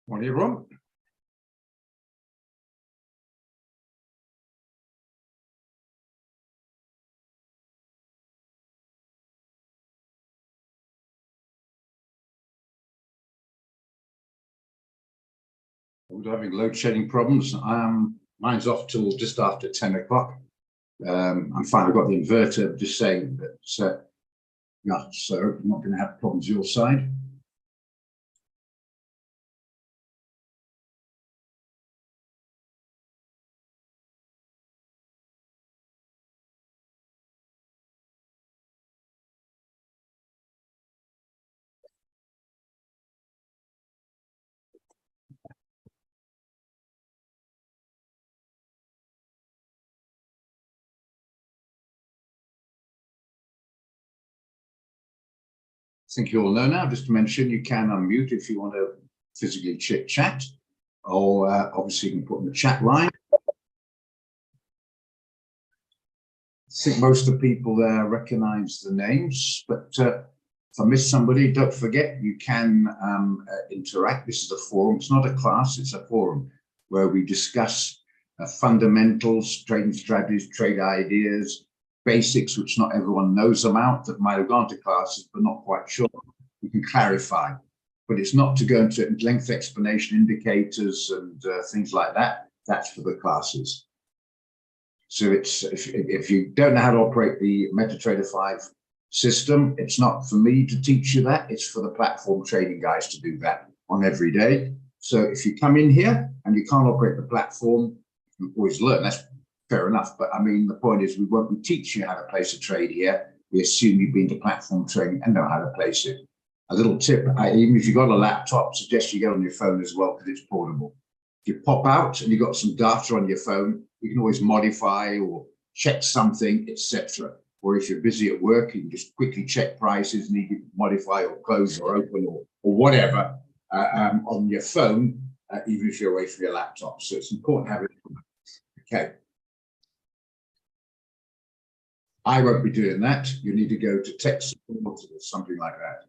Morning, everyone. We're having load shedding problems. Mine's off till just after 10 o'clock. I'm fine. I've got the inverter. Just saying that, yeah, so I'm not going to have problems your side. I think you all know now. Just to mention, you can unmute if you want to physically chit chat, or obviously you can put in the chat line. I think most of the people there recognize the names, but if I miss somebody, don't forget you can interact. This is a forum. It's not a class, it's a forum where we discuss fundamentals, trading strategies, trade ideas, basics, which not everyone knows about, that might have gone to classes but not quite sure. We can clarify, but it's not to go into length explanation, indicators and things like that. That's for the classes. So it's if you don't know how to operate the MetaTrader 5 system, it's not for me to teach you that. It's for the platform trading guys to do that on every day. So if you come in here and you can't operate the platform, you can always learn. That's fair enough. But I mean, the point is we won't be teaching you how to place a trade here. We assume you've been to platform trading and know how to place it. A little tip, even if you've got a laptop, suggest you get on your phone as well because it's portable. If you pop out and you've got some data on your phone, you can always modify or check something, etc. Or if you're busy at work, you can just quickly check prices and you can modify or close or open or whatever on your phone, even if you're away from your laptop. So it's important to have it. Okay. I won't be doing that. You need to go to tech support or something like that.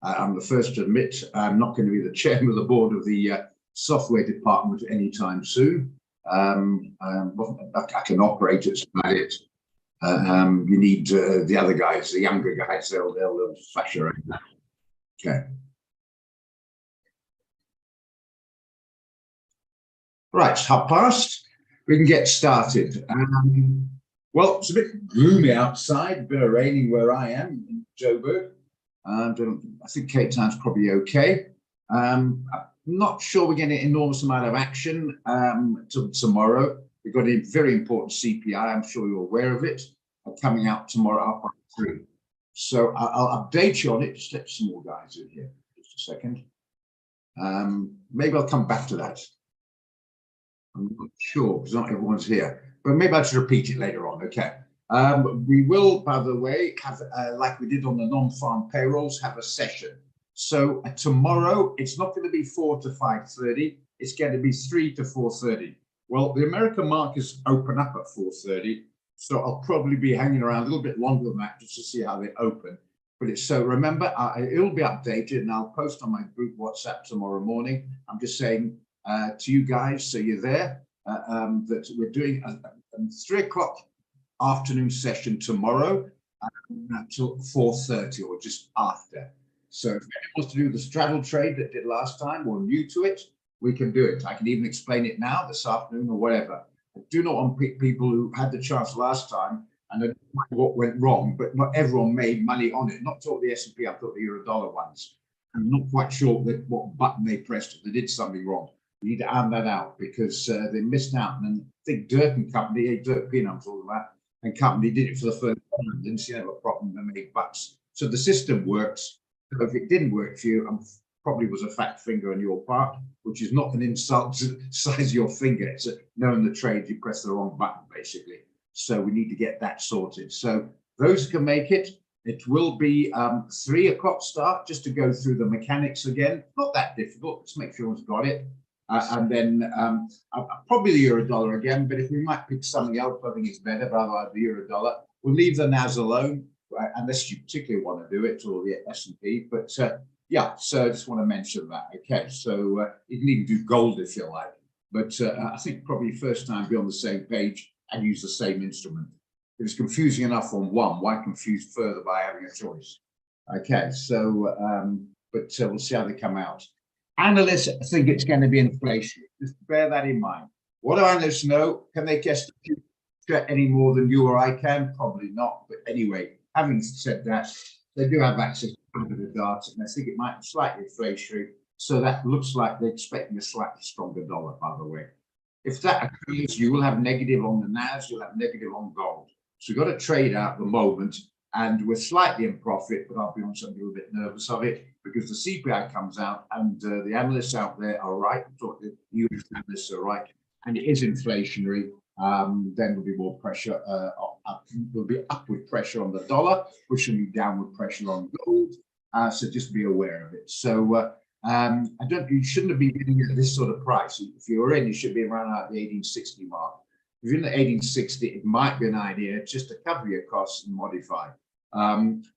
I'm the first to admit I'm not going to be the chairman of the board of the software department anytime soon. I can operate it, about it. You need the other guys, the younger guys, they'll flash around that. Okay. Right, 1:30. We can get started. Well, it's a bit gloomy outside, a bit of raining where I am in Joburg. I think Cape Town's probably okay. I'm not sure we're getting an enormous amount of action till tomorrow. We've got a very important CPI, I'm sure you're aware of it, coming out tomorrow up 3. So I'll update you on it. Just let some more guys in here. Just a second. Maybe I'll come back to that. I'm not sure because not everyone's here, but maybe I should repeat it later on. Okay. We will, by the way, have, like we did on the non-farm payrolls, have a session. So tomorrow, it's not going to be 4 to 5:30. It's going to be 3 to 4:30. Well, the American markets open up at 4:30. So I'll probably be hanging around a little bit longer than that just to see how they open. But it's so remember, it'll be updated and I'll post on my group WhatsApp tomorrow morning. I'm just saying to you guys, so you're there, that we're doing a 3 o'clock afternoon session tomorrow until 4:30 or just after. So if anyone wants to do the straddle trade that did last time or new to it, we can do it. I can even explain it now this afternoon or whatever. I do not want people who had the chance last time and I don't know what went wrong, but not everyone made money on it. Not talk the S&P, I thought the Euro-dollar ones. I'm not quite sure what button they pressed if they did something wrong. We need to iron that out because they missed out. And I think Dirk and Company, Dirk Pin I'm talking about, and Company did it for the first time. Didn't see a problem, they made bucks. So the system works. So if it didn't work for you, probably was a fat finger on your part, which is not an insult to the size of your finger. It's knowing the trade, you press the wrong button, basically. So we need to get that sorted. So those who can make it, it will be 3 o'clock start, just to go through the mechanics again. Not that difficult, just make sure everyone's got it. And then probably the Euro-dollar again, but if we might pick something else, I think it's better, but otherwise the Euro-dollar. We'll leave the NAS alone, unless you particularly want to do it, or the S&P, but Yeah, so I just want to mention that. Okay, so you can even do gold if you like, but I think probably first time be on the same page and use the same instrument. If it's confusing enough on one, why confuse further by having a choice? Okay, so but we'll see how they come out. Analysts think it's going to be inflation. Just bear that in mind. What do analysts know? Can they guess the future any more than you or I can? Probably not. But anyway, having said that, they do have access to a bit of data, and I think it might be slightly inflationary. So that looks like they're expecting a slightly stronger dollar, by the way. If that occurs, you will have negative on the NAS, you'll have negative on gold. So you've got to trade out at the moment, and we're slightly in profit, but I'll be honest, I'm a little bit nervous of it because the CPI comes out and the analysts out there are right. The US analysts are right, and it is inflationary. Then there'll be more pressure. There'll be upward pressure on the dollar, which will be downward pressure on gold. So just be aware of it. So you shouldn't have been getting at this sort of price. If you were in, you should be around at the 1860 mark. If you're in the 1860, it might be an idea just to cover your costs and modify.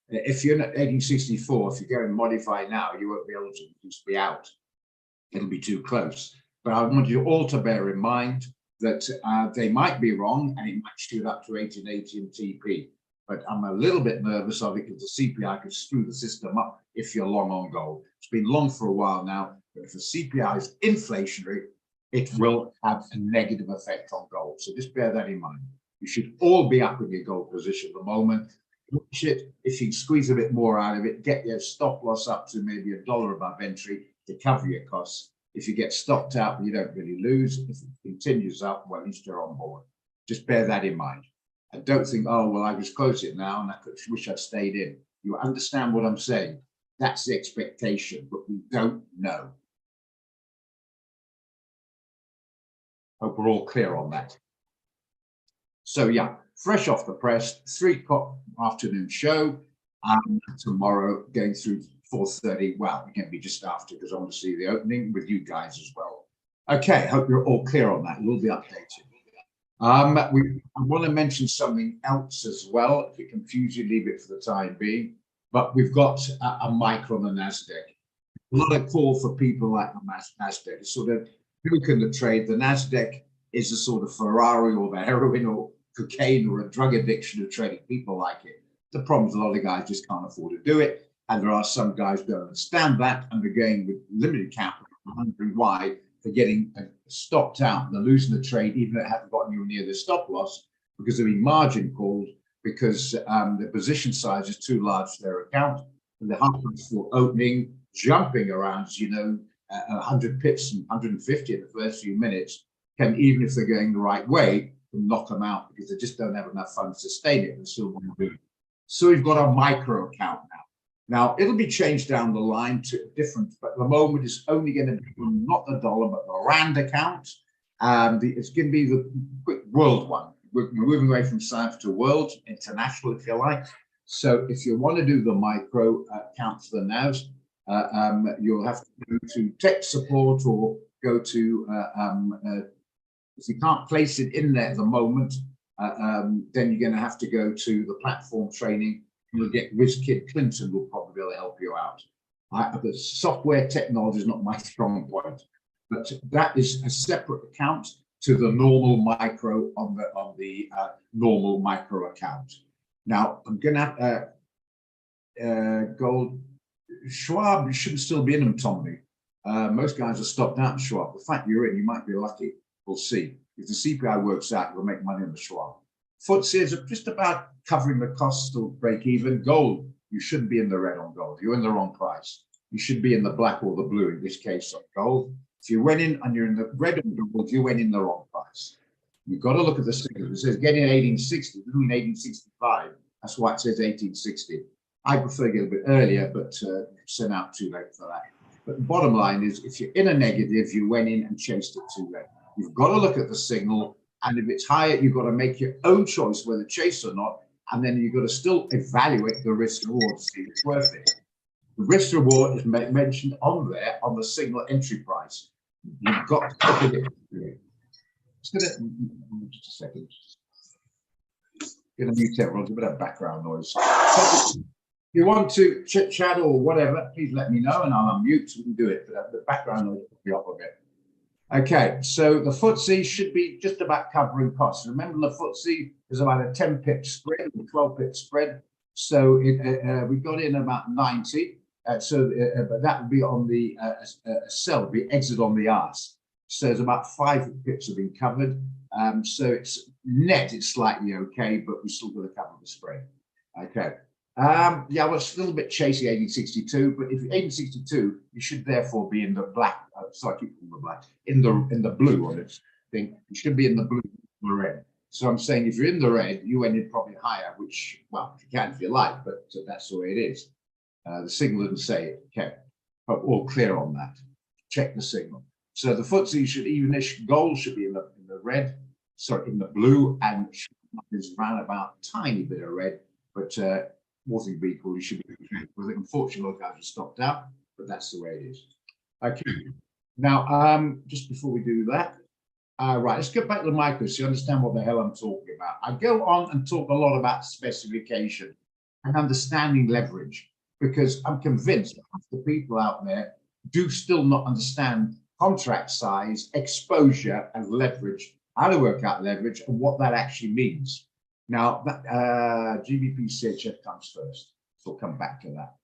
If you're in at 1864, if you go and modify now, you won't be able to just be out. It'll be too close. But I want you all to bear in mind that they might be wrong and it might shoot up to 1880 in TP. But I'm a little bit nervous of it because the CPI could screw the system up if you're long on gold. It's been long for a while now, but if the CPI is inflationary, it will have a negative effect on gold. So just bear that in mind. You should all be up in your gold position at the moment. Watch it. If you can squeeze a bit more out of it, get your stop loss up to maybe $1 above entry to cover your costs. If you get stopped out, you don't really lose. If it continues up, well, at least you're on board. Just bear that in mind. And don't think, oh, well, I just close it now and I wish I'd stayed in. You understand what I'm saying? That's the expectation, but we don't know. Hope we're all clear on that. So yeah, fresh off the press, 3 o'clock afternoon show. Tomorrow going through 4:30. Well, it can be just after because I want to see the opening with you guys as well. Okay, hope you're all clear on that. We'll be updated. I want to mention something else as well. If it confuses you, leave it for the time being. But we've got a micro on the NASDAQ. A lot of call for people like the NASDAQ. Sort of who can the trade? The NASDAQ is a sort of Ferrari or the heroin or cocaine or a drug addiction of trading. People like it. The problem is a lot of guys just can't afford to do it. And there are some guys who don't understand that and they're going with limited capital, wondering why they're getting stopped out and they're losing the trade, even if they haven't gotten you near the stop loss, because they're being margin called because the position size is too large for their account. And the half for opening, jumping around, 100 pips and 150 in the first few minutes can, even if they're going the right way, knock them out because they just don't have enough funds to sustain it and still want to do it. So we've got our micro account now. Now, it'll be changed down the line to different, but at the moment it's only going to be not the dollar, but the RAND account. It's going to be the quick world one. We're moving away from Cypher to world, international, if you like. So if you want to do the micro account for the NAS, you'll have to go to tech support or go to, if you can't place it in there at the moment, then you're going to have to go to the platform training. You'll get WizKid Clinton will probably be able to help you out. The software technology is not my strong point, but that is a separate account to the normal micro on the normal micro account. Now I'm going to have gold. Schwab, you shouldn't still be in them, Tommy. Most guys are stopped out in Schwab. The fact you're in, you might be lucky. We'll see. If the CPI works out, you'll make money on the Schwab. FTSE is just about covering the costs to break even. Gold, you shouldn't be in the red on gold. You're in the wrong price. You should be in the black or the blue, in this case, on gold. If you went in and you're in the red on gold, you went in the wrong price. You've got to look at the signal. It says getting 1860, between 1865. That's why it says 1860. I prefer to get a bit earlier, but sent out too late for that. But the bottom line is, if you're in a negative, you went in and chased it too late. You've got to look at the signal, and if it's higher, you've got to make your own choice whether chase or not, and then you've got to still evaluate the risk reward to see if it's worth it. The risk reward is mentioned on there on the signal entry price. You've got to look at it. Just a second. Going to mute everyone. There's a bit of background noise. you want to chit chat or whatever, please let me know and I'll unmute so we can do it. But the background noise will be off a bit. Okay, so the FTSE should be just about covering costs. Remember, the FTSE is about a 10 pip spread, or 12 pip spread. So we got in about 90. But that would be on the sell, be exit on the arse. So there's about 5 pips have been covered. So it's net, it's slightly okay, but we still got to cover the spread. Okay. Yeah, well, it's a little bit chasey 1862, but if you're 1862, you should therefore be in the black. Sorry, I keep calling the black, in the blue on this thing. You should be in the blue or red. So I'm saying if you're in the red, you ended probably higher, which, well, you can if you like, but that's the way it is. The signal didn't say it. Okay, but all clear on that. Check the signal. So the FTSE should evenish. Gold should be in the red, sorry, in the blue, and is round about tiny bit of red, but more thing be equal, you should be okay. Well, unfortunately, I just stopped out, but that's the way it is. Okay. Now, just before we do that, right, let's get back to the micro so you understand what the hell I'm talking about. I go on and talk a lot about specification and understanding leverage, because I'm convinced that half the people out there do still not understand contract size, exposure, and leverage, how to work out leverage, and what that actually means. Now, GBP CHF comes first, so we'll come back to that.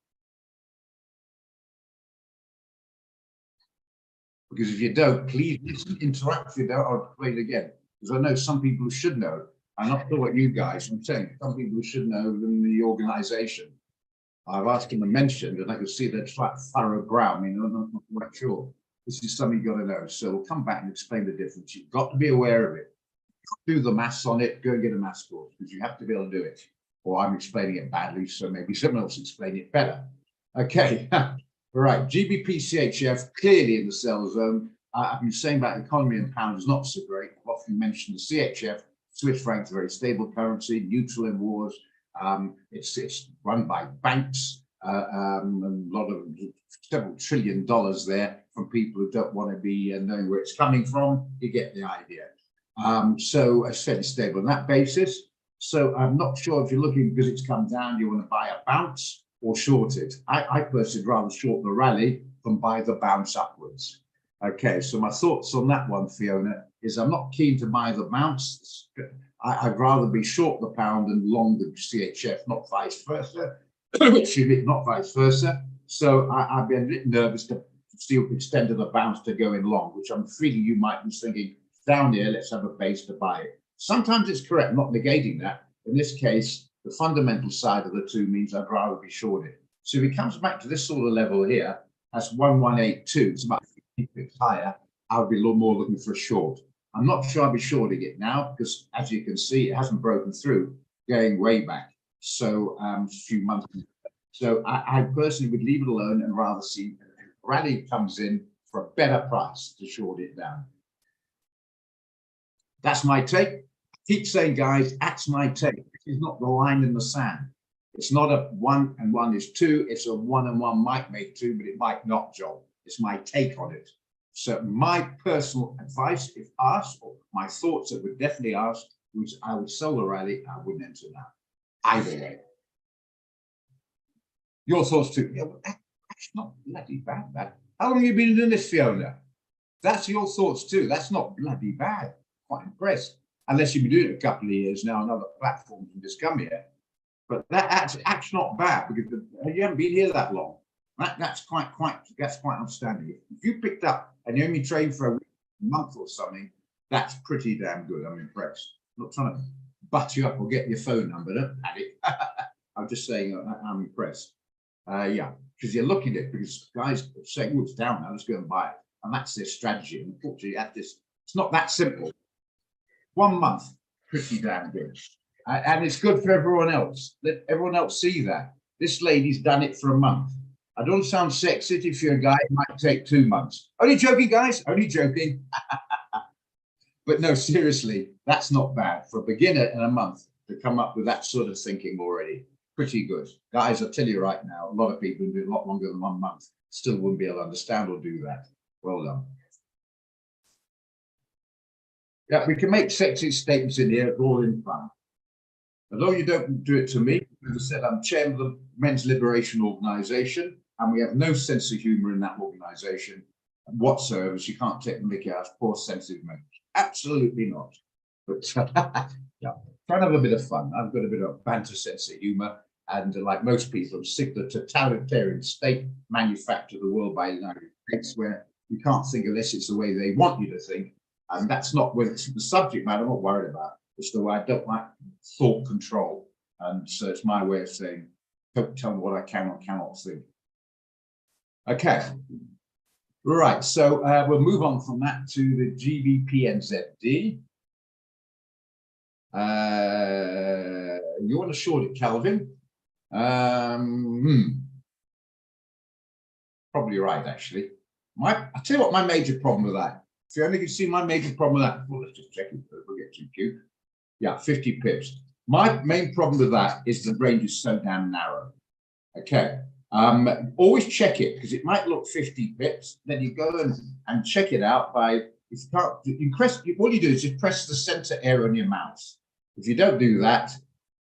Because if you don't, please listen, interact. If you don't, I'll play it again. Because I know some people who should know. I'm not sure what you guys, I'm saying some people who should know than the organization. I've asked them to mention, and I can see they're trying to furrow brow. I mean, I'm not quite sure. This is something you've got to know. So we'll come back and explain the difference. You've got to be aware of it. Do the maths on it, go and get a maths course, because you have to be able to do it. Or I'm explaining it badly, so maybe someone else explain it better. Okay, all right, GBP CHF clearly in the sell zone. I've been saying about economy and pound is not so great. I've often mentioned the CHF, Swiss franc's a very stable currency, neutral in wars. It's run by banks, a lot of several $1 trillion there from people who don't want to be knowing where it's coming from. You get the idea. So it's fairly stable on that basis. So I'm not sure if you're looking because it's come down, you want to buy a bounce or short it. I personally would rather short the rally than buy the bounce upwards. Okay, so my thoughts on that one, Fiona, is I'm not keen to buy the bounce. I'd rather be short the pound and long the CHF, not vice versa. Excuse me, not vice versa. So I'd be a bit nervous to see the extent of the bounce to go in long, which I'm feeling you might be thinking, down here, let's have a base to buy it. Sometimes it's correct, not negating that. In this case, the fundamental side of the two means I'd rather be short it. So if it comes back to this sort of level here, that's 1182, it's about 50 pips higher, I would be a little more looking for a short. I'm not sure I'll be shorting it now because, as you can see, it hasn't broken through, going way back. So a few months. So I personally would leave it alone and rather see a rally comes in for a better price to short it down. That's my take. I keep saying, guys, that's my take. This is not the line in the sand. It's not a 1 and 1 is 2. It's a 1 and 1 might make 2, but it might not, Joel. It's my take on it. So my personal advice, if asked, or my thoughts I would definitely ask, which I would sell the rally, I wouldn't enter now. Either way. Your thoughts too. Yeah, well, that's not bloody bad, that. How long have you been doing this, Fiona? That's your thoughts too. That's not bloody bad. Quite impressed. Unless you've been doing it a couple of years now on other platforms and just come here. But that's not bad because you haven't been here that long. That's quite outstanding. If you picked up and you only trained for a week, a month or something, that's pretty damn good. I'm impressed. I'm not trying to butt you up or get your phone number, don't panic. I'm just saying I'm impressed. Yeah, because you're looking at it because guys are saying, oh, it's down now, let's go and buy it. And that's their strategy. And unfortunately, it's not that simple. 1 month, pretty damn good. And it's good for everyone else. Let everyone else see that. This lady's done it for a month. I don't sound sexy. If you're a guy, it might take 2 months. Only joking, guys. Only joking. But no, seriously, that's not bad. For a beginner in a month to come up with that sort of thinking already. Pretty good. Guys, I'll tell you right now, a lot of people do a lot longer than 1 month. Still wouldn't be able to understand or do that. Well done. Yeah, we can make sexy statements in here, all in fun. Although you don't do it to me, As I said, I'm chairman of the Men's Liberation Organization, and we have no sense of humor in that organization whatsoever. So you can't take the mickey out of poor sensitive men. Absolutely not. But yeah, trying to have a bit of fun. I've got a bit of banter sense of humor. And like most people, I'm sick of the totalitarian state manufactured the world by the United States, where you can't think unless it's the way they want you to think. And that's not whether it's the subject matter I'm not worried about. It's the way I don't like thought control. And so it's my way of saying, don't tell me what I can or cannot think. Okay. Right. So we'll move on from that to the GBPNZD. You want to short it, Calvin? Probably right, actually. I'll tell you what my major problem with that. If you only can see my major problem with that, well, let's just check it. We'll get too cute. Yeah, 50 pips. My main problem with that is the range is so damn narrow. Okay. Always check it because it might look 50 pips. Then you go and check it out by, if you can't, you press, all you do is just press the center area on your mouse. If you don't do that,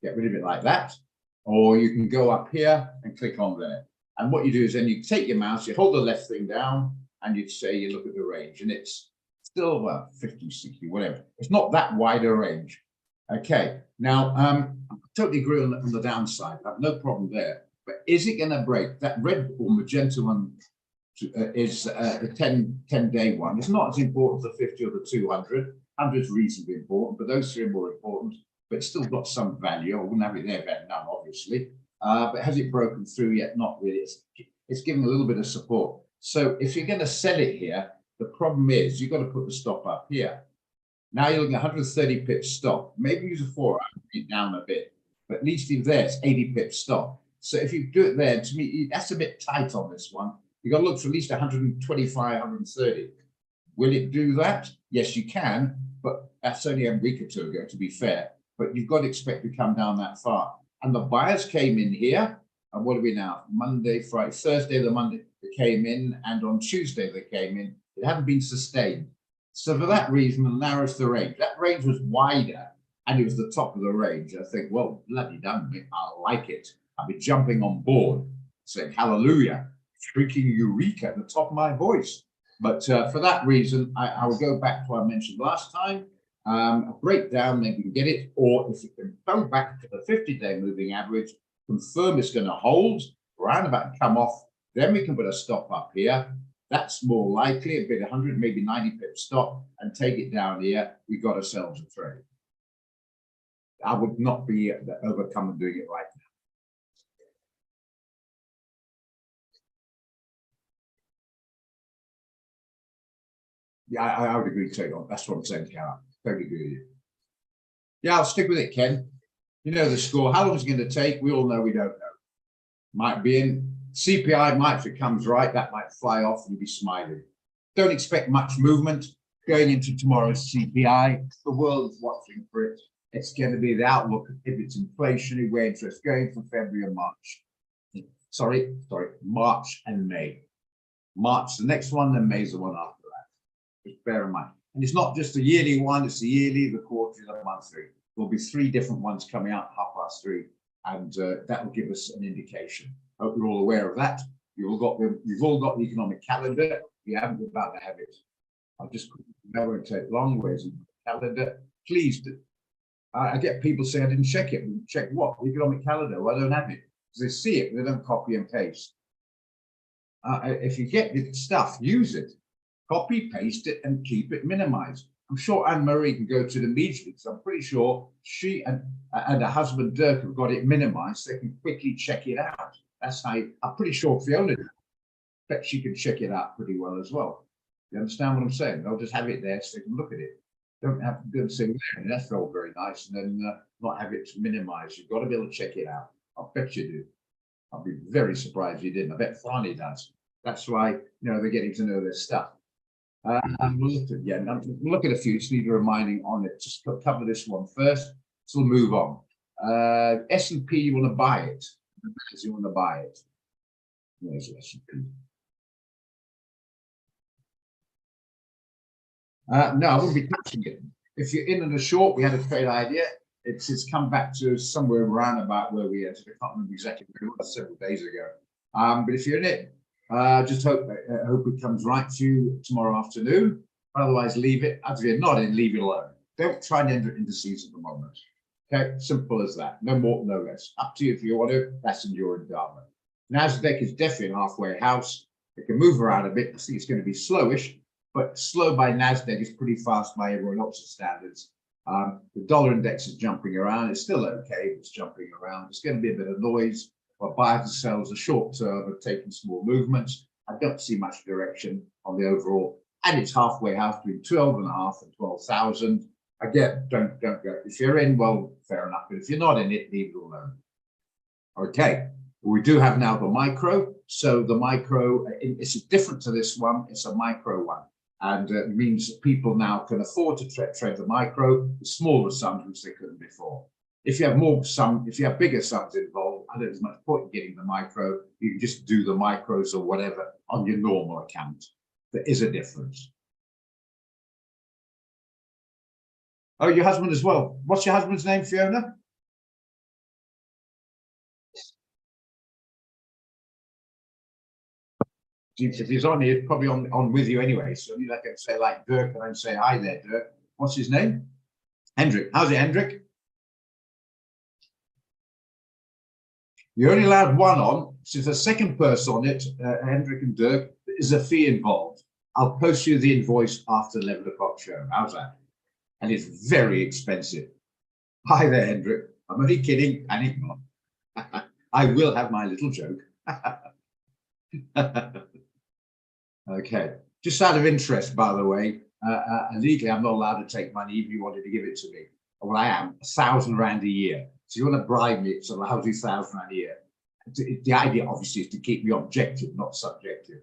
get rid of it like that. Or you can go up here and click on there. And what you do is then you take your mouse, you hold the left thing down, and you say you look at the range, and it's still 50, 60, whatever. It's not that wide a range. Okay, now I totally agree on the downside. I have no problem there. But is it going to break? That red or magenta one is the 10-day one. It's not as important as the 50 or the 200. 100 is reasonably important, but those three are more important. But it's still got some value. I wouldn't have it there, better none, obviously. But has it broken through yet? Not really. It's giving a little bit of support. So if you're going to sell it here, the problem is you've got to put the stop up here. Now you're looking at 130 pips stop. Maybe use a 4 down a bit, but at least in there it's 80 pips stop. So if you do it there, to me, that's a bit tight on this one. You've got to look for at least 125, 130. Will it do that? Yes, you can, but that's only a week or two ago, to be fair. But you've got to expect to come down that far. And the buyers came in here, and what are we now? Monday, Friday, Thursday, the Monday, they came in, and on Tuesday they came in. It hadn't been sustained. So for that reason, it narrows the range. That range was wider, and it was the top of the range. I think, well, bloody done, I like it. I'll be jumping on board, saying hallelujah, shrieking eureka at the top of my voice. But for that reason, I will go back to what I mentioned last time. A breakdown, maybe you can get it, or if you can go back to the 50-day moving average, confirm it's going to hold, round about and come off, then we can put a stop up here. That's more likely, a bit 100, maybe 90 pip stop, and take it down here. We've got ourselves a trade. I would not be overcome and doing it right now. Yeah, I would agree, take on. That's what I'm saying, Karen. Totally agree with you. Yeah, I'll stick with it, Ken. You know the score. How long is it going to take? We all know we don't know. Might be in CPI, might, if it comes right, that might fly off and you'll be smiling. Don't expect much movement going into tomorrow's CPI. The world's watching for it. It's going to be the outlook if it's inflationary, where interest going for February and March. Sorry, March and May. March, the next one, then May's the one after. Just bear in mind. And it's not just a yearly one, it's the yearly, the quarterly, the monthly. There'll be 3 different ones coming out 3:30, and that will give us an indication. I hope you're all aware of that. You've all got the economic calendar. You haven't, we're about to have it. I'll just, that won't take long. Where's the calendar? Please do. I get people saying I didn't check it. Check what? The economic calendar. Well, I don't have it. Because they see it, they don't copy and paste. If you get the stuff, use it. Copy, paste it, and keep it minimized. I'm sure Anne-Marie can go to the media because I'm pretty sure she and her husband Dirk have got it minimized. So they can quickly check it out. That's how I'm pretty sure Fiona bet she can check it out pretty well as well. You understand what I'm saying? They'll just have it there so they can look at it. Don't have to go and say, well, that's all very nice, and then not have it minimized. You've got to be able to check it out. I'll bet you do. I'll be very surprised if you didn't. I bet Farney does. That's why, you know, they're getting to know their stuff. We'll look at a few, just need a reminding on it. Just cover this one first, so we'll move on. S&P, you want to buy it. You want to buy it. Where's S&P? No, I wouldn't be touching it. If you're in and a short, we had a trade idea. It's come back to somewhere around about where we entered. I can't remember exactly where it was several days ago. But if you're in it, just hope it comes right to you tomorrow afternoon. Otherwise, leave it. If you're not in, leave it alone. Don't try and enter indices at the moment. Okay, simple as that. No more, no less. Up to you if you want to. That's in your endowment. Nasdaq is definitely a halfway house. It can move around a bit. I think it's going to be slowish, but slow by Nasdaq is pretty fast by everyone else's standards. The dollar index is jumping around. It's still okay. It's jumping around. There's going to be a bit of noise. But buyers and sellers are short term are taking small movements. I don't see much direction on the overall. And it's halfway house between 12.5 and 12,000. Again, don't go. If you're in, well, fair enough. But if you're not in it, leave it alone. Okay. We do have now the micro. So the micro, it's different to this one. It's a micro one. And it means people now can afford to trade the micro with smaller sums, which they couldn't before. If you have bigger sums involved, I don't think there's much point in getting the micro. You can just do the micros or whatever on your normal account. There is a difference. Oh, your husband as well. What's your husband's name, Fiona? If he's on here, probably on with you anyway. So you like to say like Dirk and I say hi there, Dirk. What's his name? Hendrik. How's it, Hendrik? You're only allowed one on. So if a second person on it, Hendrik and Dirk, there's a fee involved. I'll post you the invoice after 11 o'clock show. How's that? And it's very expensive. Hi there, Hendrik. I'm only kidding, and if not, I will have my little joke. Okay. Just out of interest, by the way, legally, I'm not allowed to take money if you wanted to give it to me. Well, I am 1,000 rand a year. So you want to bribe me, it's allowed you 1,000 rand a year. The idea, obviously, is to keep me objective, not subjective.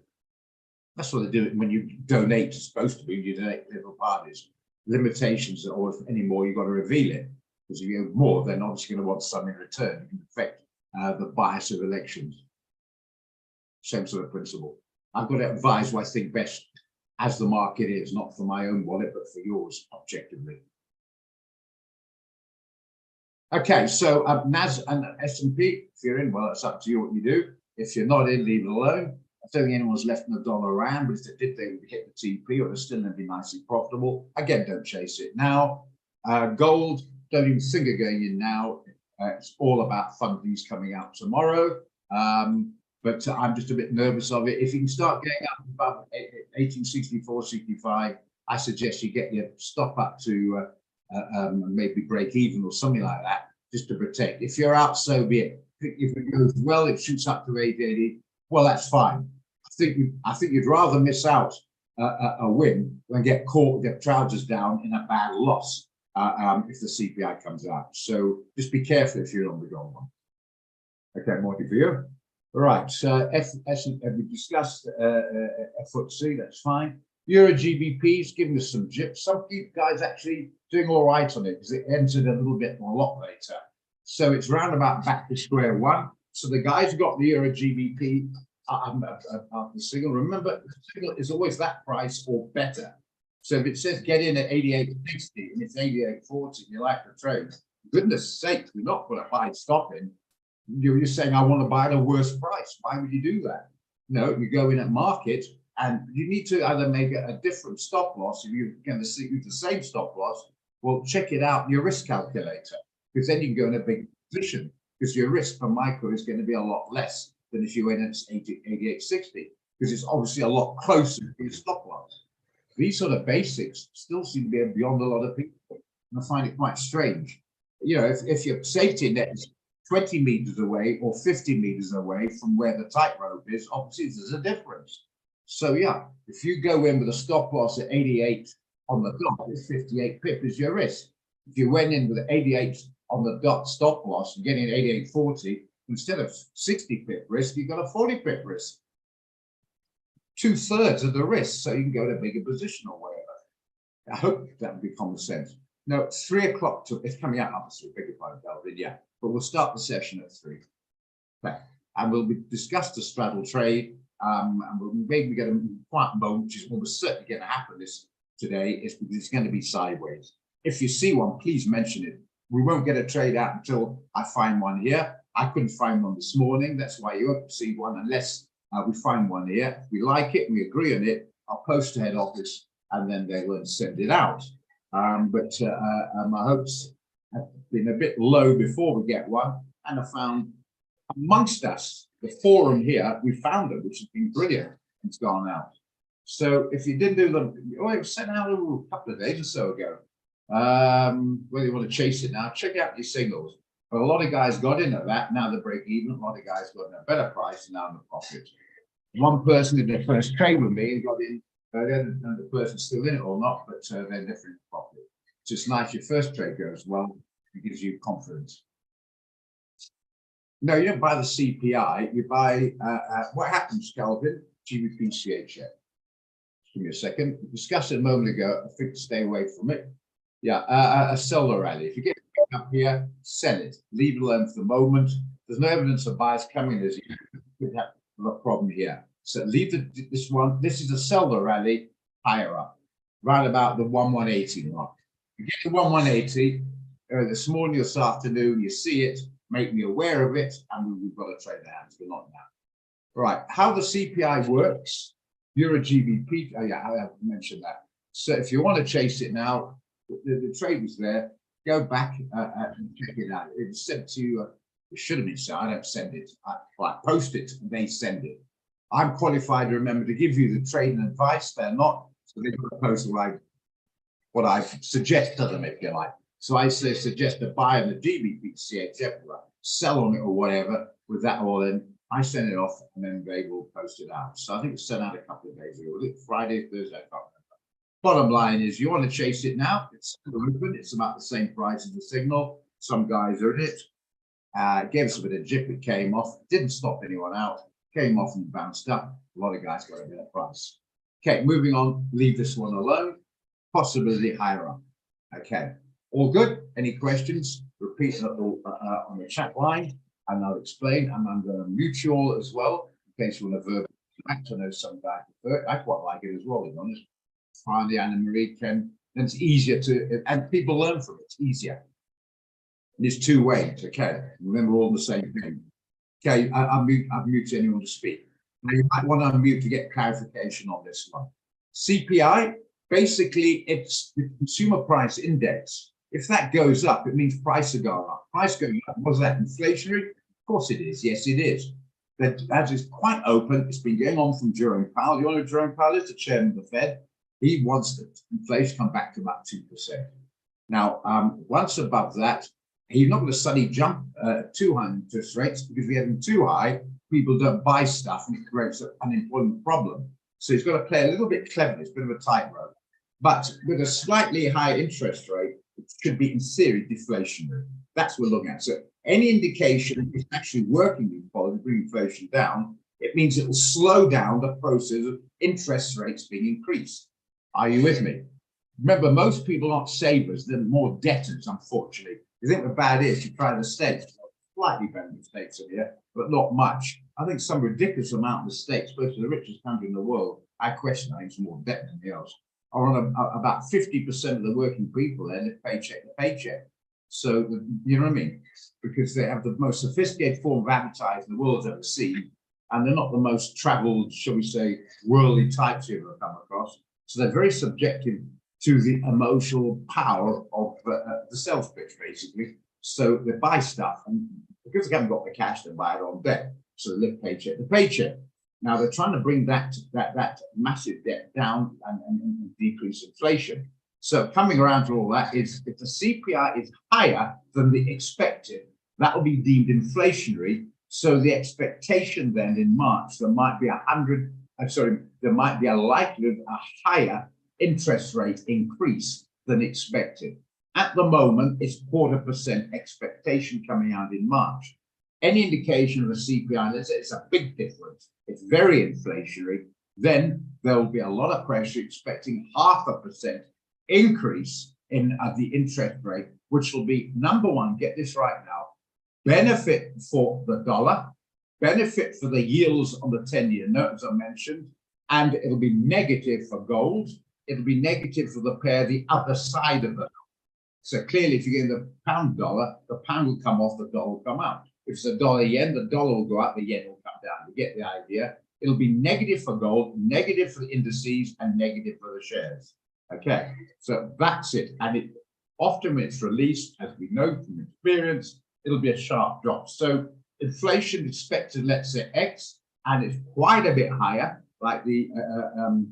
That's what they do when you donate. It's supposed to be you donate to little parties. Limitations, or if any more, you've got to reveal it. Because if you have more, then obviously going to want some in return. You can affect the bias of elections. Same sort of principle. I've got to advise what I think best as the market is, not for my own wallet, but for yours, objectively. Okay, so NAS and S&P, if you're in, well, it's up to you what you do. If you're not in, leave it alone. I don't think anyone's left in the dollar around, but if they did, they would hit the TP or they're still going to be nicely profitable. Again, don't chase it now. Gold, don't even think of going in now. It's all about fundings coming out tomorrow. But I'm just a bit nervous of it. If you can start getting up above 1864, 65, I suggest you get your stop up to maybe break even or something like that, just to protect. If you're out, so be it. If it goes well, it shoots up to 880. Well, that's fine. I think you'd rather miss out a win than get caught, get trousers down in a bad loss if the CPI comes out. So just be careful if you're on the gold one. Okay, Morty, for you. All right, we discussed FTSE, that's fine. Euro GBP's giving us some jips. Some guys actually doing all right on it because it entered a little bit more a lot later. So it's round about back to square one. So the guys who got the Euro GBP the signal, remember, the signal is always that price or better. So if it says get in at 88.60 and it's 88.40, you like the trade, goodness sake, you're not going to buy stock in. You're saying, I want to buy at a worse price. Why would you do that? No, you go in at market and you need to either make a different stop loss. If you're going to see the same stop loss, well, check it out in your risk calculator, because then you can go in a big position because your risk per micro is going to be a lot less than if you went at 88.60, because it's obviously a lot closer to your stop loss. These sort of basics still seem to be beyond a lot of people. And I find it quite strange. You know, if your safety net is 20 meters away or 50 meters away from where the tightrope is, obviously there's a difference. So yeah, if you go in with a stop loss at 88 on the dot, it's 58 pip is your risk. If you went in with 88 on the dot stop loss and getting 88.40, instead of 60 pip risk, you've got a 40 pip risk. 2/3 of the risk, so you can go to a bigger position or whatever. I hope that would be common sense. No, it's 3 o'clock. It's coming out after 3. Beg your pardon, Delvin. Yeah, but we'll start the session at 3. Okay. And we'll discuss the straddle trade. And we'll maybe get a quiet moment, which is almost certainly going to happen this today, is because it's going to be sideways. If you see one, please mention it. we won't get a trade out until I find one here. I couldn't find one this morning. That's why you won't see one unless we find one here. If we like it, we agree on it, I'll post to head office and then they will send it out. But my hopes have been a bit low before we get one. And I found amongst us, the forum here, we found it, which has been brilliant. It's gone out. So if you didn't do them, oh, it was sent out a couple of days or so ago. Whether you want to chase it now, check out your signals. But a lot of guys got in at that. Now they break even. A lot of guys got in a better price and now in the profit. One person did their first trade with me and got in. The person's still in it or not, but they're different profit. It's just nice. Your first trade goes well. It gives you confidence. No, you don't buy the CPI. You buy what happens, Kelvin? GBP CHF. Give me a second. We discussed it a moment ago. I think stay away from it. Yeah, a seller rally. If you get up here, sell it. Leave it alone for the moment. There's no evidence of buyers coming as you could have a problem here. So leave this one. This is a seller rally higher up, right about the 1180 mark. You get to 1180 this morning or this afternoon. You see it. Make me aware of it, and we've got to trade the hands. We're not now. Right. How the CPI works? Euro GBP. Oh yeah, I have mentioned that. So if you want to chase it now, the trade was there. Go back and check it out. It was sent to you. It should have been sent. I don't send it. I post it and they send it. I'm qualified to remember to give you the trading advice. They're not. So they've got to post what I suggest to them, if you like. So I say suggest a buy on the GBP CHF, sell on it or whatever with that all in. I send it off and then they will post it out. So I think it's sent out a couple of days ago. Was it Friday, Thursday? I can't remember. Bottom line is you want to chase it now. It's open. It's about the same price as the signal. Some guys are in it. Gave us a bit of jip. It came off. Didn't stop anyone out. Came off and bounced up. A lot of guys got a better price. Okay, moving on. Leave this one alone. Possibility higher up. Okay, all good. Any questions? Repeat it on the chat line, and I'll explain. And I'm going to mute you all as well in case you want to verbally react. I know some guys prefer it. I quite like it as well, to be honest. Finally, Anna Marie can, and it's easier to, and people learn from it. It's easier. And there's two ways. Okay, remember all the same thing. Okay, I've muted anyone to speak. Now you might want to unmute to get clarification on this one. CPI, basically, it's the consumer price index. If that goes up, it means prices are going up. Price going up, was that inflationary? Of course it is. Yes, it is. That as is quite open. It's been going on from Jerome Powell. You know what Jerome Powell is? The chairman of the Fed. He wants the inflation to come back to about 2%. Now, once above that, he's not going to suddenly jump too high interest rates, because if we have them too high, people don't buy stuff and it creates an unemployment problem. So he's got to play a little bit clever. It's a bit of a tightrope. But with a slightly higher interest rate, it should be in theory deflationary. That's what we're looking at. So any indication it's actually working in policy to bring inflation down, it means it will slow down the process of interest rates being increased. Are you with me? Remember, most people aren't savers, they're more debtors, unfortunately. You think the bad is you try the States, slightly better than the States in here, but not much. I think some ridiculous amount of the States, especially the richest country in the world, I question, I think it's more debt than the else, are on about 50% of the working people there live paycheck to paycheck. So, you know what I mean? Because they have the most sophisticated form of advertising the world's ever seen, and they're not the most traveled, shall we say, worldly types you've ever come across. So they're very subjective to the emotional power of the sales pitch, basically. So they buy stuff, and because they haven't got the cash, they buy it on debt. So they live paycheck to paycheck. Now they're trying to bring that massive debt down and decrease inflation. So coming around to all that is, if the CPI is higher than the expected, that will be deemed inflationary. So the expectation then in March, there might be there might be a likelihood a higher interest rate increase than expected. At the moment, it's 0.25% expectation coming out in March. Any indication of a CPI, let's say it's a big difference, it's very inflationary, then there will be a lot of pressure expecting 0.5% increase in the interest rate, which will be, number one, get this right now, benefit for the dollar, benefit for the yields on the 10-year note, as I mentioned, and it'll be negative for gold. It'll be negative for the pair the other side of it. So clearly, if you get the pound dollar, the pound will come off, the dollar will come up. If it's a dollar yen, the dollar will go up, the yen will come down. You get the idea. It'll be negative for gold, negative for the indices, and negative for the shares. Okay, so that's it. And it often when it's released, as we know from experience, it'll be a sharp drop. So inflation expected, let's say X, and it's quite a bit higher, like the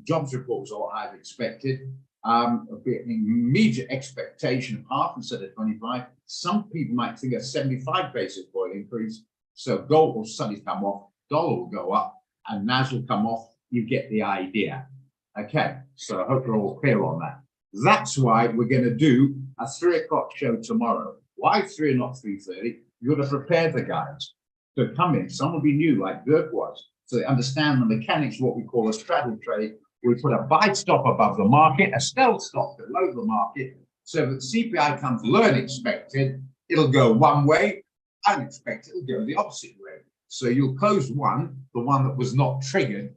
jobs report was all I've expected. A bit immediate expectation of half instead of 25. Some people might think a 75 basis point increase. So gold will suddenly come off, dollar will go up, and NAS will come off. You get the idea. Okay, so I hope you're all clear on that. That's why we're going to do a 3 o'clock show tomorrow. Why 3 and not 3:30? You've got to prepare the guys to come in. Some will be new, like Dirk was, so they understand the mechanics of what we call a straddle trade. We put a buy stop above the market, a stealth stop below the market, so that CPI comes lower than expected, it'll go one way, unexpected, it'll go the opposite way. So you'll close one, the one that was not triggered,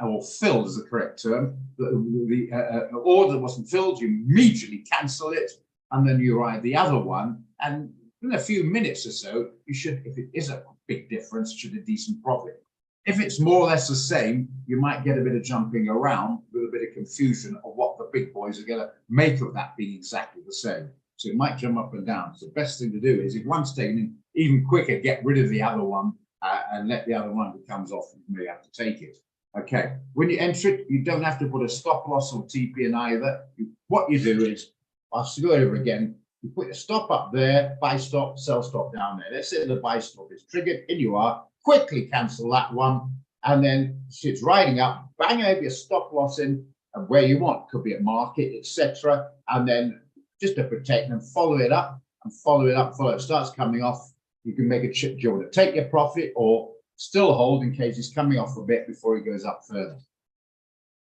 or filled is the correct term, the order that wasn't filled, you immediately cancel it, and then you ride the other one, and in a few minutes or so, you should, if it is a big difference, should a decent profit. If it's more or less the same, you might get a bit of jumping around with a bit of confusion of what the big boys are going to make of that being exactly the same. So it might jump up and down. So the best thing to do is if one's taken in, even quicker, get rid of the other one and let the other one that comes off, you may have to take it. Okay, when you enter it, you don't have to put a stop loss or TP in either. What you do is, I'll go over again, you put your stop up there, buy stop, sell stop down there. Let's say the buy stop is triggered, in you are, quickly cancel that one, and then it's riding up, bang over your stop loss in and where you want, could be at market, etc. And then just to protect them, follow it up and follow it up, follow it starts coming off. You can make a chip deal to take your profit or still hold in case it's coming off a bit before it goes up further.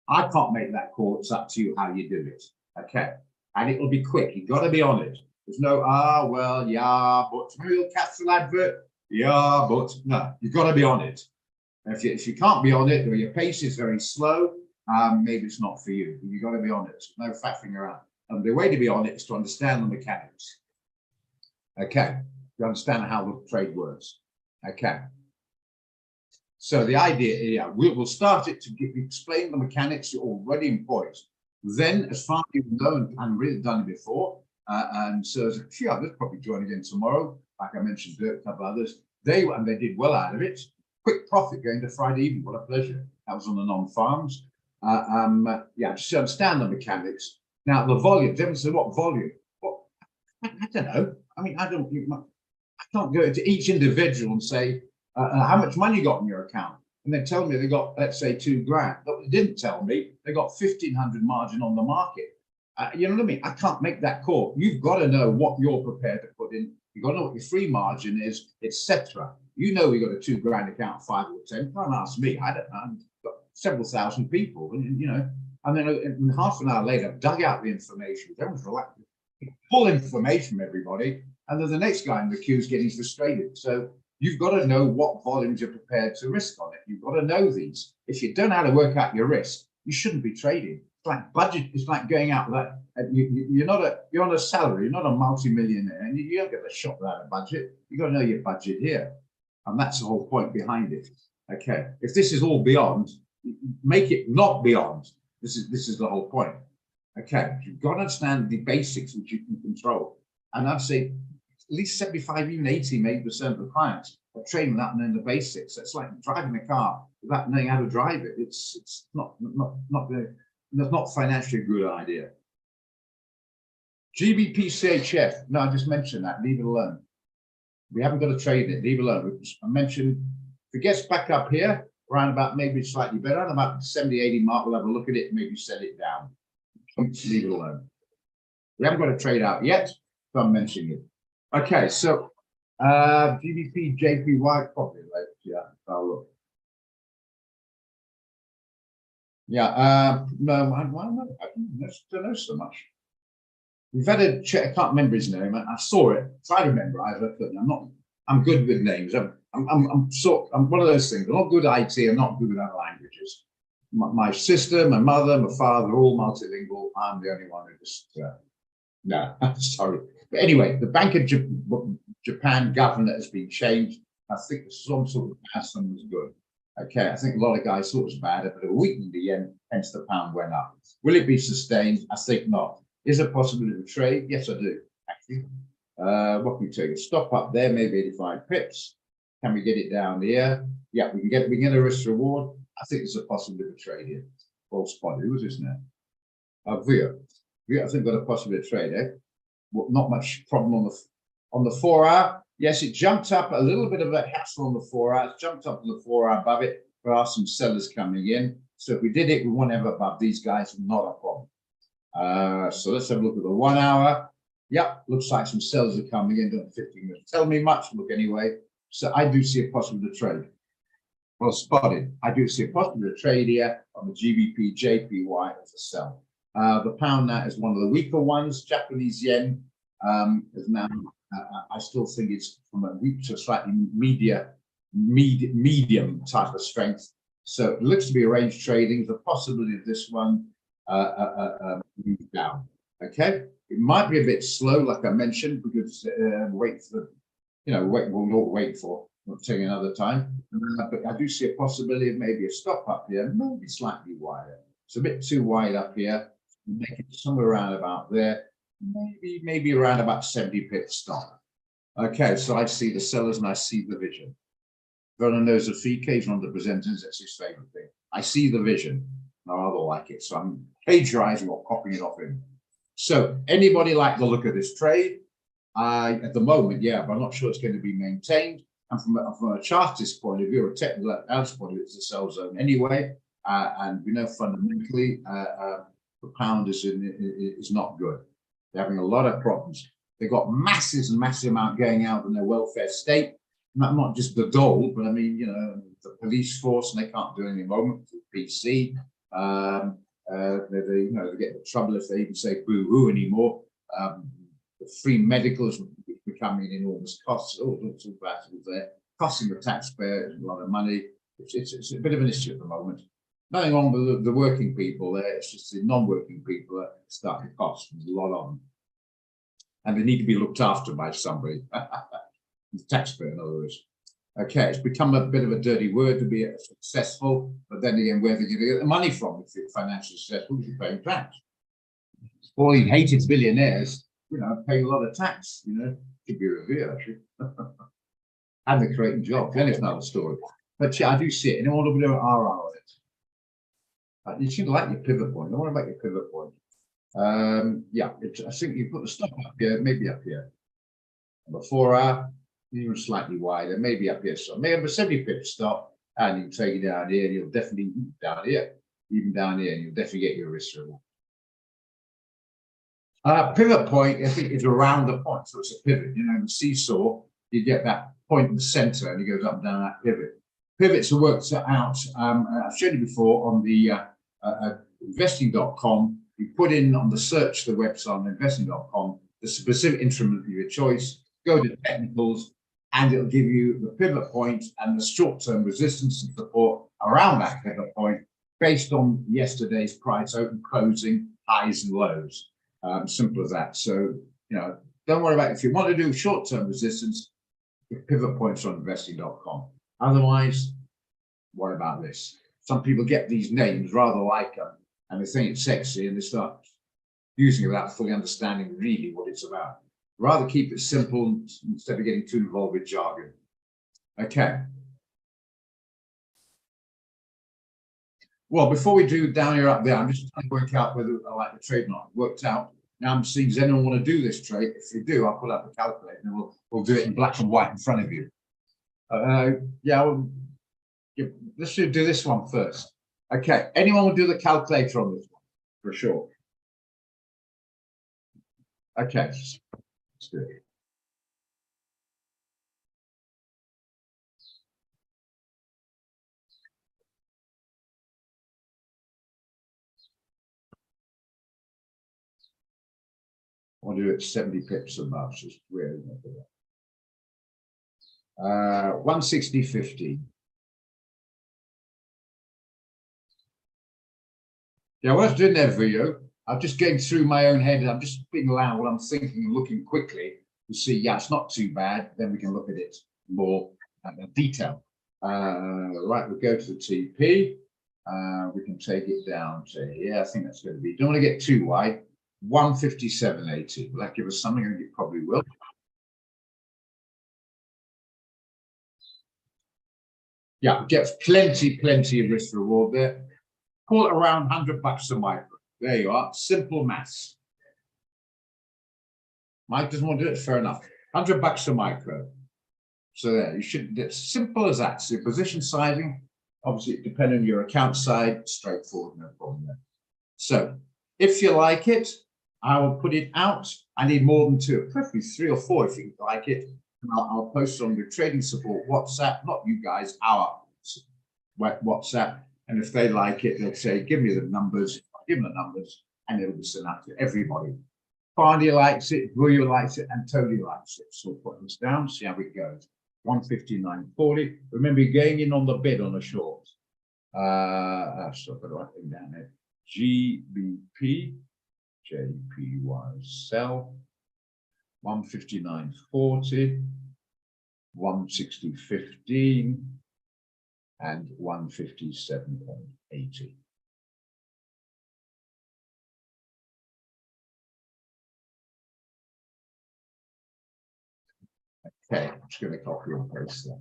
I can't make that call. It's up to you how you do it. Okay. And it will be quick. You've got to be on it. There's no, well, yeah, but real capital advert. Yeah, but no, you've got to be on it. If you can't be on it or your pace is very slow, maybe it's not for you. You've got to be on it. No faffing around. And the way to be on it is to understand the mechanics. Okay. You understand how the trade works. Okay. So the idea, yeah, we'll start it to explain the mechanics you're already employed. Then, as far as you know and really done it before, and so there's a few others probably join again tomorrow. Like I mentioned, Dirk, a couple others. They did well out of it. Quick profit going to Friday evening. What a pleasure. That was on the non-farms. Yeah, just to understand the mechanics. Now the volumes. Everyone said, "What volume?" Well, I don't know. I mean, I can't go to each individual and say how much money you got in your account, and they tell me they got, let's say, $2,000. But they didn't tell me they got 1,500 margin on the market. You know what I mean? I can't make that call. You've got to know what you're prepared to put in. You've got to know what your free margin is, etc. You know, we got a $2,000 account, 5 or 10. Can't ask me. I don't know. I've got several thousand people, and you know. And then half an hour later, I've dug out the information. Everyone's relaxed. Full information from everybody, and then the next guy in the queue is getting frustrated. So you've got to know what volumes you're prepared to risk on it. You've got to know these. If you don't know how to work out your risk, you shouldn't be trading. It's like budget. It's like going out that you're on a salary. You're not a multi-millionaire, and you don't get a shop without a budget. You've got to know your budget here, and that's the whole point behind it. Okay, if this is all beyond, make it not beyond. This is the whole point. Okay, you've got to understand the basics which you can control, and I'd say at least 75, even 80, maybe % of the clients are trading without knowing the basics. It's like driving a car without knowing how to drive it. It's not financially a good idea. GBP CHF. No, I just mentioned that. Leave it alone. We haven't got to trade it. Leave it alone. I mentioned if it gets back up here, around about maybe slightly better, around about 70, 80 mark, we'll have a look at it and maybe sell it down. Leave it alone. We haven't got a trade out yet, so I'm mentioning it. Okay, so GBP, JPY, probably right. Yeah, I'll look. Yeah, no, I don't know so much. We've had a check. I can't remember his name. I saw it. Try to remember. I'm good with names. I'm one of those things. I'm not good at IT. I'm not good with other languages. My sister, my mother, my father are all multilingual. I'm the only one who just No, sorry. But anyway, the Bank of Japan governor has been changed. I think some sort of past one was good. Okay, I think a lot of guys thought it was bad, but it weakened the yen, hence the pound went up. Will it be sustained? I think not. Is it possible to trade? Yes, I do, actually. What can we tell you? Stop up there, maybe 85 pips. Can we get it down here? Yeah, we can get a risk reward. I think there's a possibility of trade here. Well spotted. Who's this now? Via. I think got a possibility of trade, eh? Well, not much problem on the 4 hour. Yes, it jumped up a little bit of a hassle on the 4 hour. It jumped up on the 4 hour above it. There are some sellers coming in. So if we did it, we won't have above these guys, not a problem. So let's have a look at the 1 hour. Yep, looks like some sellers are coming in. Don't 15 minutes tell me much. Look anyway. So I do see a possibility of trade. Well spotted. I do see a possibility of trade here on the GBP JPY as a sell. The pound now is one of the weaker ones. Japanese yen is now, I still think it's from a weak to slightly medium type of strength. So it looks to be a range trading. The possibility of this one move down. Okay, it might be a bit slow, like I mentioned, because wait for the, we'll not wait for. We'll take another time. But I do see a possibility of maybe a stop up here, maybe slightly wider. It's a bit too wide up here. Make it somewhere around about there, maybe around about 70 pips stop. Okay, so I see the sellers and I see the vision. Vernon knows the fee case on the presenters, that's his favorite thing. I see the vision. I rather like it, so I'm plagiarizing or copying it off him. So anybody like the look of this trade? At the moment, yeah, but I'm not sure it's going to be maintained. And from a chartist point of view, or a technical analysis point of view, it's a sell zone anyway. And we know fundamentally the pound is not good. They're having a lot of problems. They've got massive amount going out in their welfare state. Not just the dole, but I mean, the police force, and they can't do anything at the moment with PC. They get in trouble if they even say boo-hoo anymore. The free medical is becoming enormous costs. All sorts of battles there, costing the taxpayer a lot of money. It's a bit of an issue at the moment. Nothing wrong with the working people there. It's just the non-working people that start to cost. There's a lot of them, and they need to be looked after by somebody. The taxpayer, in other words. Okay, it's become a bit of a dirty word to be successful, but then again, where are they going to get the money from if you're financially successful? Because you're paying tax. All these hated billionaires, paying a lot of tax. Could be revered actually, and they're creating jobs. Then it's another story. But yeah, I do see it. And all of them are on it. You should like your pivot point. I want to make your pivot point. Yeah, I think you put the stop up here, maybe up here. Number 4 hour, even slightly wider, maybe up here. So maybe a 70 pip stop, and you can take it down here, and you'll definitely down here, even down here, and you'll definitely get your risk reward. Pivot point, I think, is around the point, so it's a pivot. In the seesaw, you get that point in the center, and it goes up and down that pivot. Pivots are worked out. I've shown you before on the investing.com. You put in on the search the website on investing.com the specific instrument of your choice. Go to technicals, and it'll give you the pivot point and the short-term resistance and support around that pivot point based on yesterday's price, open, closing, highs and lows. Simple as that. So, don't worry about it. If you want to do short-term resistance, pivot points on investing.com. Otherwise, what about this? Some people get these names, rather like them, and they think it's sexy, and they start using it without fully understanding really what it's about. Rather keep it simple instead of getting too involved with jargon. Okay. Well, before we do down here, up there, I'm just trying to work out whether I like the trade or not. It worked out. Now I'm seeing, does anyone want to do this trade? If you do, I'll pull up the calculator and we'll do it in black and white in front of you. Let's do this one first. Okay, anyone will do the calculator on this one for sure. Okay, let's do it. I'll do it 70 pips above, so it's really not good. 160.50. Yeah, I was doing that video. I'm just going through my own head. I'm just being loud while I'm thinking and looking quickly to see, yeah, it's not too bad. Then we can look at it more in detail. Right, we'll go to the TP. We can take it down to here. I think that's going to be, don't want to get too wide. 157.80. Will that give us something? I think it probably will. Yeah, gets plenty of risk reward there. Call it around $100 a micro. There you are. Simple maths. Mike doesn't want to do it. Fair enough. $100 a micro. So there, you should. It's simple as that. So your position sizing, obviously, depending on your account side, straightforward, no problem there. So if you like it, I will put it out. I need more than 2, preferably 3 or 4 if you like it. And I'll post it on the trading support WhatsApp, not you guys, our WhatsApp. And if they like it, they'll say, give me the numbers. I'll give them the numbers, and it'll be sent out to everybody. Barney likes it, William likes it, and Tony likes it. So we'll put this down, see how it goes. 159.40. Remember, you're going in on the bid on a short. So I've got the right thing down there. GBP, JPY sell. 159.40, 160.15, and 157.80. Okay, I'm just going to copy and paste that.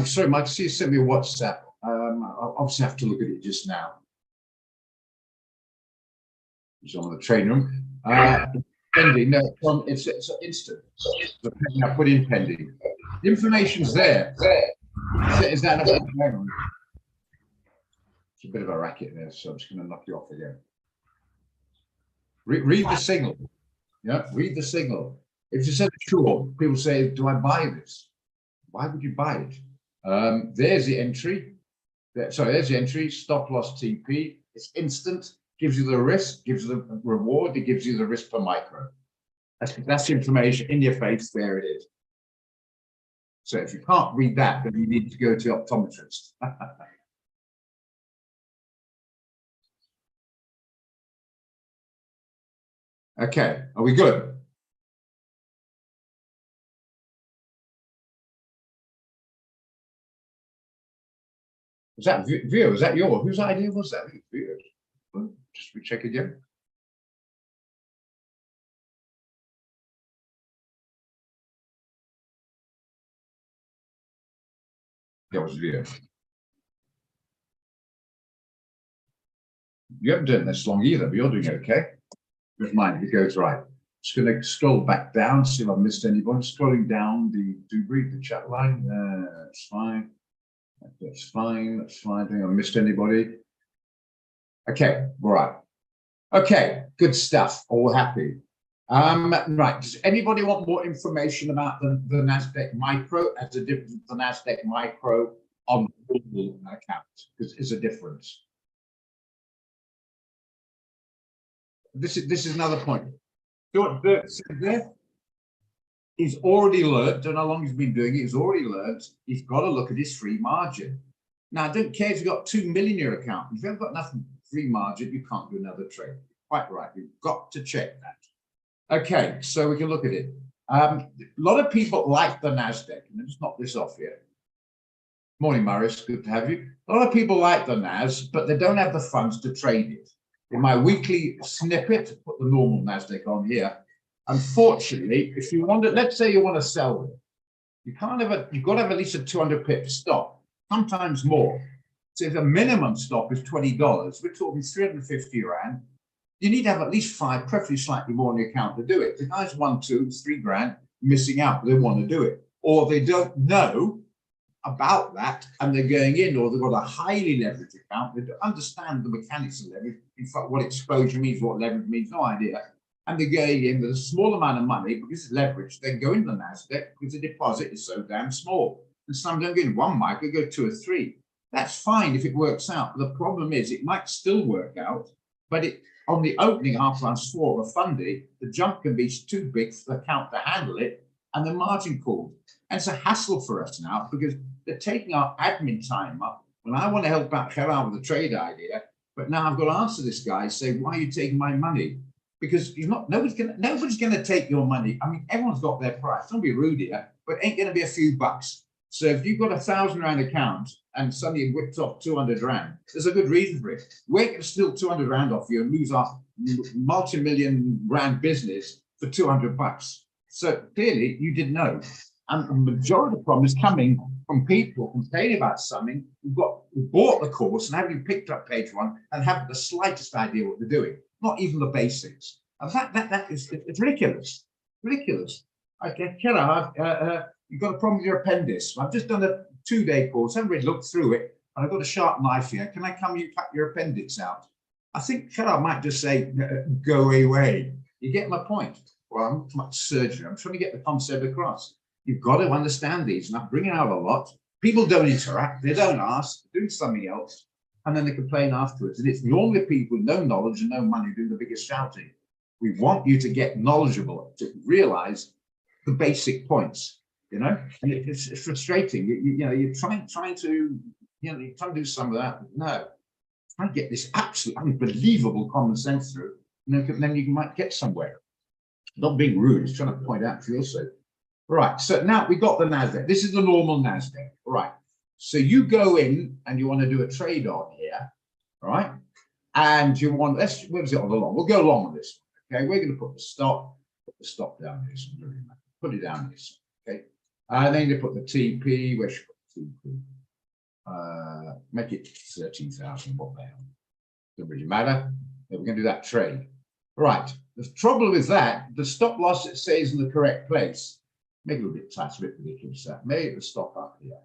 Sorry, Mike, see you sent me a WhatsApp. I'll obviously have to look at it just now. It's on the train room. Pending, no, it's instant. The pending, I put in pending. The information's there. Is that enough? It's a bit of a racket there, so I'm just going to knock you off again. Read the signal. Yeah, read the signal. If you said short, people say, do I buy this? Why would you buy it? There's the entry. There's the entry, stop loss TP. It's instant, gives you the risk, gives you the reward, it gives you the risk per micro. That's information in your face, there it is. So if you can't read that, then you need to go to the optometrist. Okay, are we good? Was that view? Is that whose idea was that? Just recheck again. That was view. You haven't done this long either, but you're doing okay. With mine, if it goes right. Just going to scroll back down, see if I've missed anyone. Scrolling down the debrief, the chat line. That's fine. That's fine. That's fine. I think I missed anybody. Okay, all right. Okay, good stuff. All happy. Right. Does anybody want more information about the Nasdaq Micro as a difference the Nasdaq Micro on the Google account? Because it's a difference. This is another point. So there, he's already learned, don't know how long he's been doing it, he's already learned he's got to look at his free margin. Now, I don't care if you've got 2 million in your account. If you haven't got enough free margin, you can't do another trade. Quite right. You've got to check that. Okay, so we can look at it. A lot of people like the Nasdaq, and let's knock this off here. Morning, Maurice. Good to have you. A lot of people like the Nas, but they don't have the funds to trade it. In my weekly snippet, put the normal Nasdaq on here. Unfortunately, if you want to, let's say you want to sell it, you can't have a, you've got to have at least a 200 pip stop, sometimes more. So if the minimum stop is $20, we're talking 350 Rand. You need to have at least 5, preferably slightly more on the account to do it. The guys 1, 2, 3 grand missing out, but they want to do it. Or they don't know about that and they're going in, or they've got a highly leveraged account. They don't understand the mechanics of leverage, in fact, what exposure means, what leverage means, no idea. And they're going in with a small amount of money because it's leverage. They go into the NASDAQ because the deposit is so damn small. And some don't go in 1 micro, go 2 or 3. That's fine if it works out. But the problem is it might still work out, but it on the opening 4:30 of a fundy, the jump can be too big for the account to handle it, and the margin called. And it's a hassle for us now because they're taking our admin time up when I want to help out Gerard with the trade idea. But now I've got to answer this guy, say, why are you taking my money? Because you're not, nobody's gonna take your money. I mean, everyone's got their price. Don't be rude here, but it ain't gonna be a few bucks. So if you've got a 1,000 Rand account and suddenly it whips off 200 Rand, there's a good reason for it. We're going to steal 200 Rand off you and lose our multi-million Rand business for 200 bucks. So clearly you didn't know. And the majority of the problem is coming from people complaining about something who bought the course and haven't picked up page 1 and haven't the slightest idea what they're doing, not even the basics. And that is, it's ridiculous, ridiculous. Okay, Gerard, you've got a problem with your appendix. I've just done a 2-day course. I haven't really looked through it, and I've got a sharp knife here. Can I come you cut your appendix out? I think Gerard might just say, go away. You get my point. Well, I'm not much surgery. I'm trying to get the concept across. You've got to understand these, and I'm bringing out a lot. People don't interact. They don't ask. They're doing something else, and then they complain afterwards. And it's normally people with no knowledge and no money doing the biggest shouting. We want you to get knowledgeable, to realize the basic points, you know, and it's frustrating. You know, you're trying to, you know, you're trying to do some of that. No, try to get this absolute unbelievable common sense through, and then you might get somewhere. Not being rude, it's trying to point out for your sake. Right, so now we got the NASDAQ. This is the normal NASDAQ, all right. So you go in and you want to do a trade on here, all right? And you want, where is it on the long? We'll go long on this, okay? We're going to put the stop down here. So put it down this, okay? And then you put the TP, where should we put TP? Make it 13,000, what the hell? Doesn't really matter. We're going to do that trade. Right, the trouble with that, the stop loss, it stays in the correct place. Maybe a little bit tight, a bit ridiculous that. Maybe the stop up here.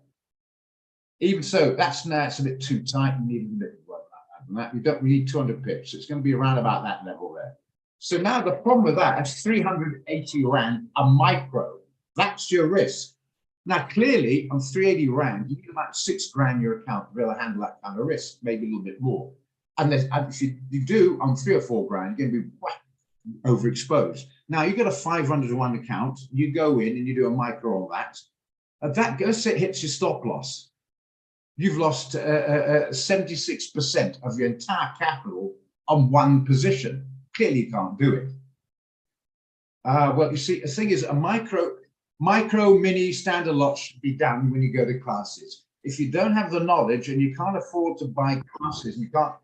Even so, that's now it's a bit too tight. You need a bit of work like that. We need 200 pips. So it's going to be around about that level there. So now the problem with that is 380 Rand a micro. That's your risk. Now, clearly, on 380 Rand, you need about 6 grand in your account to be able to handle that kind of risk, maybe a little bit more. And if you do on 3 or 4 grand, you're going to be overexposed. Now, you got a 500 to 1 account, you go in and you do a micro on that. That goes, it hits your stop loss. You've lost 76% of your entire capital on 1 position. Clearly, you can't do it. Well, you see, the thing is, a micro, mini, standard lot should be done when you go to classes. If you don't have the knowledge and you can't afford to buy classes, you can't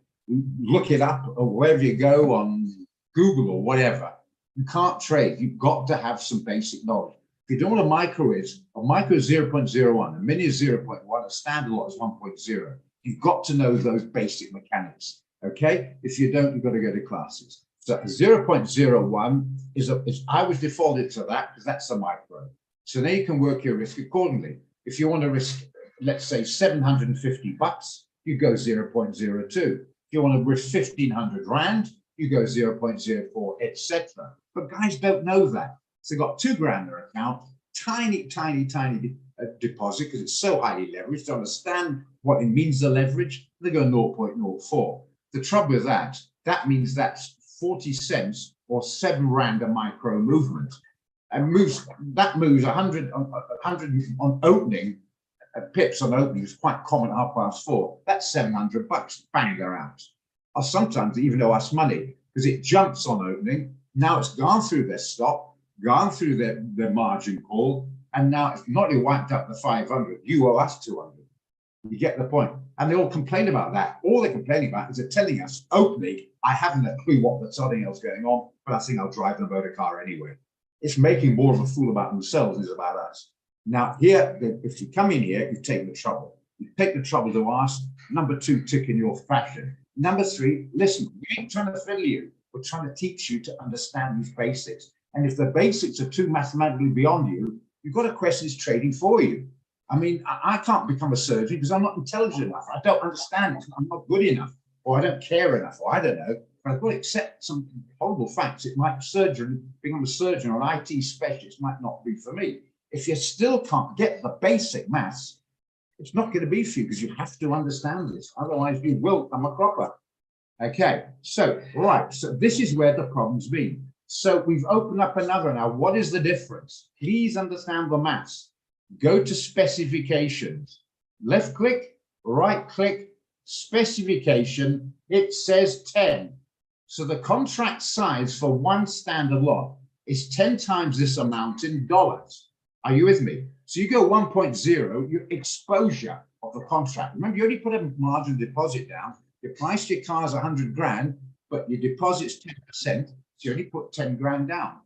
look it up or wherever you go on Google or whatever, you can't trade. You've got to have some basic knowledge. If you don't know what a micro is 0.01, a mini is 0.1, a standard lot is 1.0. You've got to know those basic mechanics, okay? If you don't, you've got to go to classes. So 0.01 is I was defaulted to that because that's a micro. So now you can work your risk accordingly. If you want to risk, let's say 750 bucks, you go 0.02. If you want to risk 1,500 Rand, you go 0.04, etc. But guys don't know that. So they've got 2 grand in their account, tiny deposit because it's so highly leveraged to understand what it means the leverage. They go 0.04. The trouble with that means that's 40 cents or 7 Rand a micro movement. And moves 100 on opening, pips on opening is quite common at 4:30. That's 700 bucks. Bang, they're out. Or sometimes they even owe us money because it jumps on opening. Now it's gone through their stop, gone through their margin call, and now it's not only wiped up the 500, you owe us 200. You get the point. And they all complain about that. All they're complaining about is they're telling us openly, I haven't a clue what the something else going on, but I think I'll drive the motor car anyway. It's making more of a fool about themselves than it's about us. Now, here, if you come in here, you take the trouble. You take the trouble to ask. Number two, tick in your fashion. Number three, listen, we ain't trying to fiddle you. We're trying to teach you to understand these basics. And if the basics are too mathematically beyond you, you've got to question this trading for you. I mean, I can't become a surgeon because I'm not intelligent enough. I don't understand it. I'm not good enough, or I don't care enough, or I don't know. But I've got to accept some horrible facts. It might become a surgeon or an IT specialist might not be for me. If you still can't get the basic maths, it's not going to be for you because you have to understand this. Otherwise, you will come a cropper. Okay, so, right. So this is where the problem's been. So we've opened up another now. What is the difference? Please understand the maths. Go to specifications, left click, right click, specification, it says 10. So the contract size for one standard lot is 10 times this amount in dollars. Are you with me? So you go 1.0, your exposure of the contract. Remember, you only put a margin deposit down. Your price to your car is 100 grand, but your deposit's 10%. So you only put 10 grand down.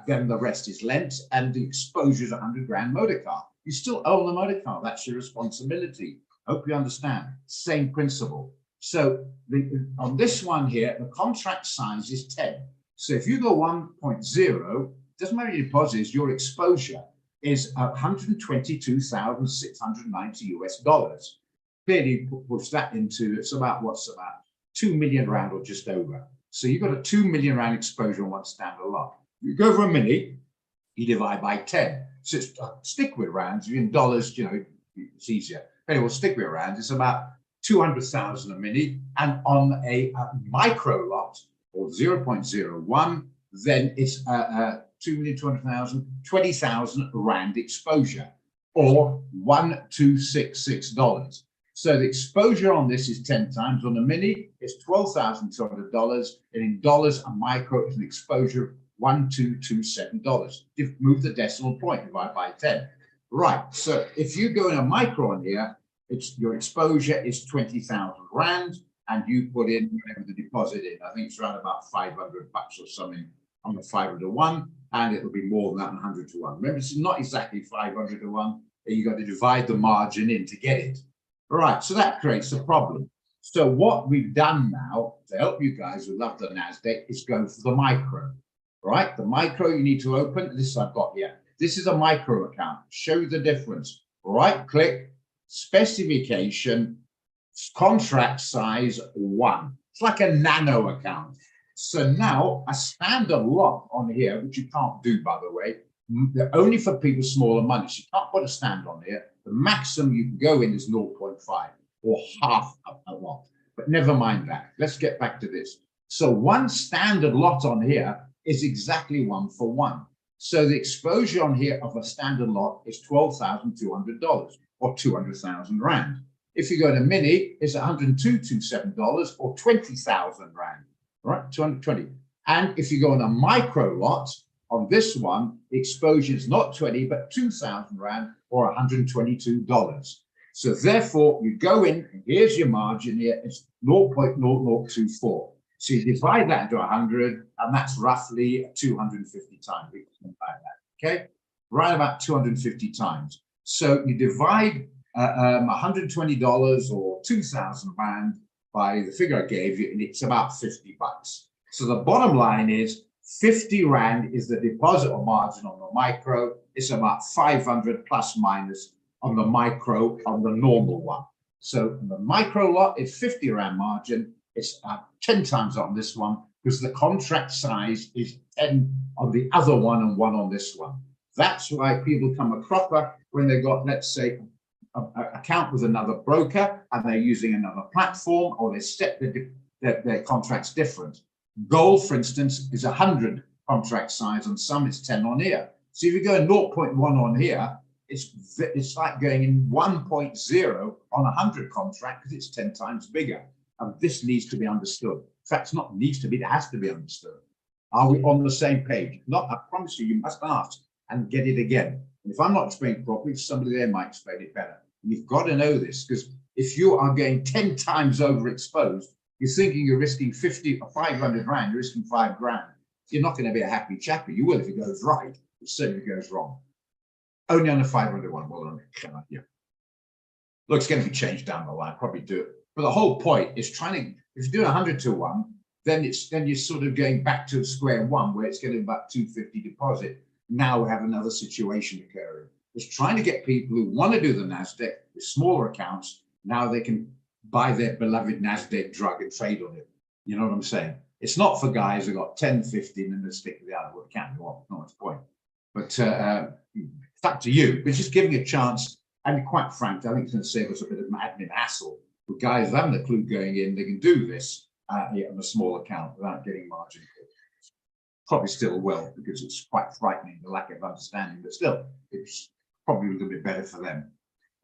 Then the rest is lent, and the exposure is 100 grand motor car. You still own the motor car. That's your responsibility. Hope you understand. Same principle. So on this one here, the contract size is 10. So if you go 1.0, doesn't matter your deposits, your exposure is 122,690 US dollars. Clearly push that into, it's about, what's about 2 million rand or just over. So you've got a 2 million rand exposure on one standard lot. You go for a mini, you divide by 10. So it's, stick with rounds, in dollars, you know, it's easier. Anyway, we'll stick with rounds. It's about 200,000 a mini. And on a micro lot, or 0.01, then it's 2,200,000, 20,000 rand exposure, or $1,266. So the exposure on this is 10 times. On the mini, it's $12,200. And in dollars, a micro is an exposure of $1,227. Move the decimal point, divide by 10. Right. So if you go in a micro on here, it's your exposure is 20,000 rand, and you put in whatever the deposit in. I think it's around about $500 or something on the 500 to 1, and it'll be more than that, 100 to 1. Remember, it's not exactly 500 to 1. You got to divide the margin in to get it. All right. So that creates a problem. So what we've done now to help you guys who love the NASDAQ is go for the micro. Right, the micro you need to open. This I've got here. This is a micro account. Show you the difference. Right click, specification, contract size 1. It's like a nano account. So now a standard lot on here, which you can't do, by the way, only for people smaller money. So you can't put a stand on here. The maximum you can go in is 0.5 or half a lot. But never mind that. Let's get back to this. So one standard lot on here is exactly 1 for 1. So the exposure on here of a standard lot is $12,200 or 200,000 rand. If you go to mini, it's $102,270 or 20,000 rand, right? 220. And if you go on a micro lot, on this one, the exposure is not 20, but 2,000 rand or $122. So therefore, you go in, and here's your margin here, it's 0.0024. So you divide that into 100, and that's roughly 250 times. We can divide that, okay? Right about 250 times. So you divide $120 or 2,000 rand by the figure I gave you, and it's about 50 bucks. So the bottom line is 50 rand is the deposit or margin on the micro. It's about 500 plus minus on the micro on the normal one. So the micro lot is 50 rand margin. It's 10 times on this one because the contract size is 10 on the other one and 1 on this one. That's why people come a cropper when they've got, let's say, an account with another broker and they're using another platform, or they set their contracts different. Gold, for instance, is 100 contract size, and some it's 10 on here. So if you go 0.1 on here, it's like going in 1.0 on 100 contract because it's 10 times bigger. And this needs to be understood. In fact, it's not needs to be, it has to be understood. Are we on the same page? Not, I promise you, you must ask and get it again. And if I'm not explaining properly, somebody there might explain it better. And you've got to know this, because if you are going 10 times overexposed, you're thinking you're risking 50 or 500 rand, you're risking 5 grand. you're not going to be a happy chappy. You will if it goes right, but certainly if it goes wrong. Only on the 500 one. Well, yeah. Look, it's going to be changed down the line. Probably do it. But the whole point is trying to. If you do 100 to 1, then you're sort of going back to square one, where it's getting about 250 deposit. Now we have another situation occurring. It's trying to get people who want to do the NASDAQ with smaller accounts. Now they can buy their beloved NASDAQ drug and trade on it. You know what I'm saying? It's not for guys who got 10, 15 and they stick with the other. Well, it can't go on. Not much point. But it's up to you. But just giving a chance. And quite frankly, I think it's going to save us a bit of admin hassle. For guys who haven't a clue going in, they can do this on a small account without getting margin. Probably still will, because it's quite frightening, the lack of understanding, but still, it's probably a little bit better for them.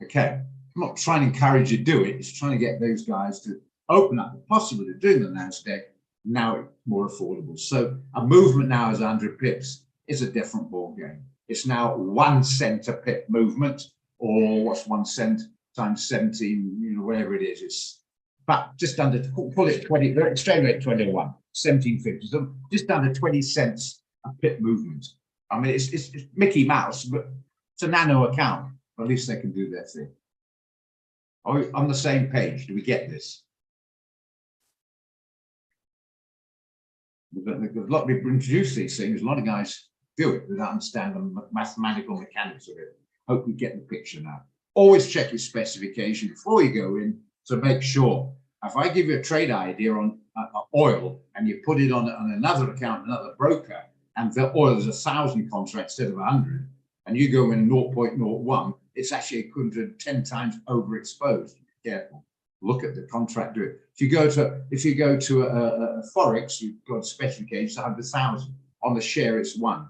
Okay, I'm not trying to encourage you to do it, it's trying to get those guys to open up the possibility of doing the NASDAQ. Now it's more affordable. So a movement now is 100 pips is a different ball game. It's now 1 cent a pip movement, or what's 1 cent times 17, you know, whatever it is. It's but just under, call it 20, exchange rate 21, 1750, so just under 20 cents a pip movement. I mean, it's Mickey Mouse, but it's a nano account. At least they can do their thing. Are we on the same page? Do we get this? A lot of people introduce these things. A lot of guys do it without understanding the mathematical mechanics of it. Hope you get the picture now. Always check your specification before you go in to make sure. If I give you a trade idea on oil and you put it on another account, another broker, and the oil is 1,000 contracts instead of 100, and you go in 0.01, it's actually 110 times overexposed. Be careful. Look at the contract. Do it. If you go to a forex, you've got specifications 100,000. On the share, it's 1.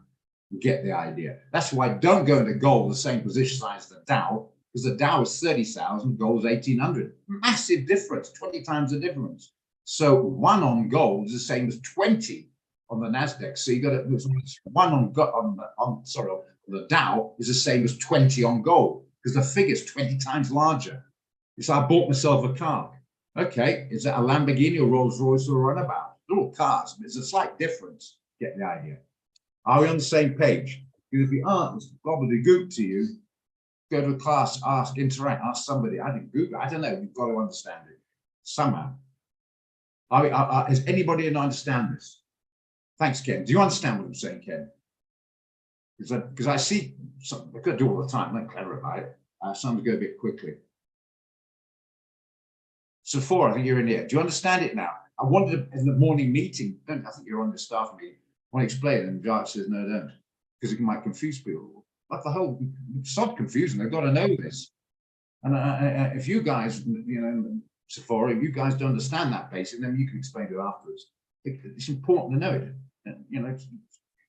You get the idea. That's why don't go into gold the same position as the Dow, because the Dow is 30,000, gold is 1,800. Massive difference, 20 times the difference. So 1 on gold is the same as 20 on the Nasdaq. So you got to 1 on the Dow is the same as 20 on gold, because the figure is 20 times larger. So I bought myself a car. Okay, is that a Lamborghini or Rolls Royce or runabout? They're all cars, but it's a slight difference. Get the idea. Are we on the same page? Because if we aren't, it's gobbledygook to you. Go to a class, ask, interact, ask somebody. I didn't Google. I don't know. You've got to understand it somehow. Does anybody understand this? Thanks, Ken. Do you understand what I'm saying, Ken? Because I see some. I could do all the time. I'm not clever about it. Some go a bit quickly. Sephora, I think you're in here. Do you understand it now? I wanted in the morning meeting. I think you're on the staff meeting. I want to explain it, and Jarek says no, don't, because it might confuse people. Like the whole sod confusing. They've got to know this. And if you guys, you know, Sephora, if you guys don't understand that basic, then you can explain it afterwards. It's important to know it. You know,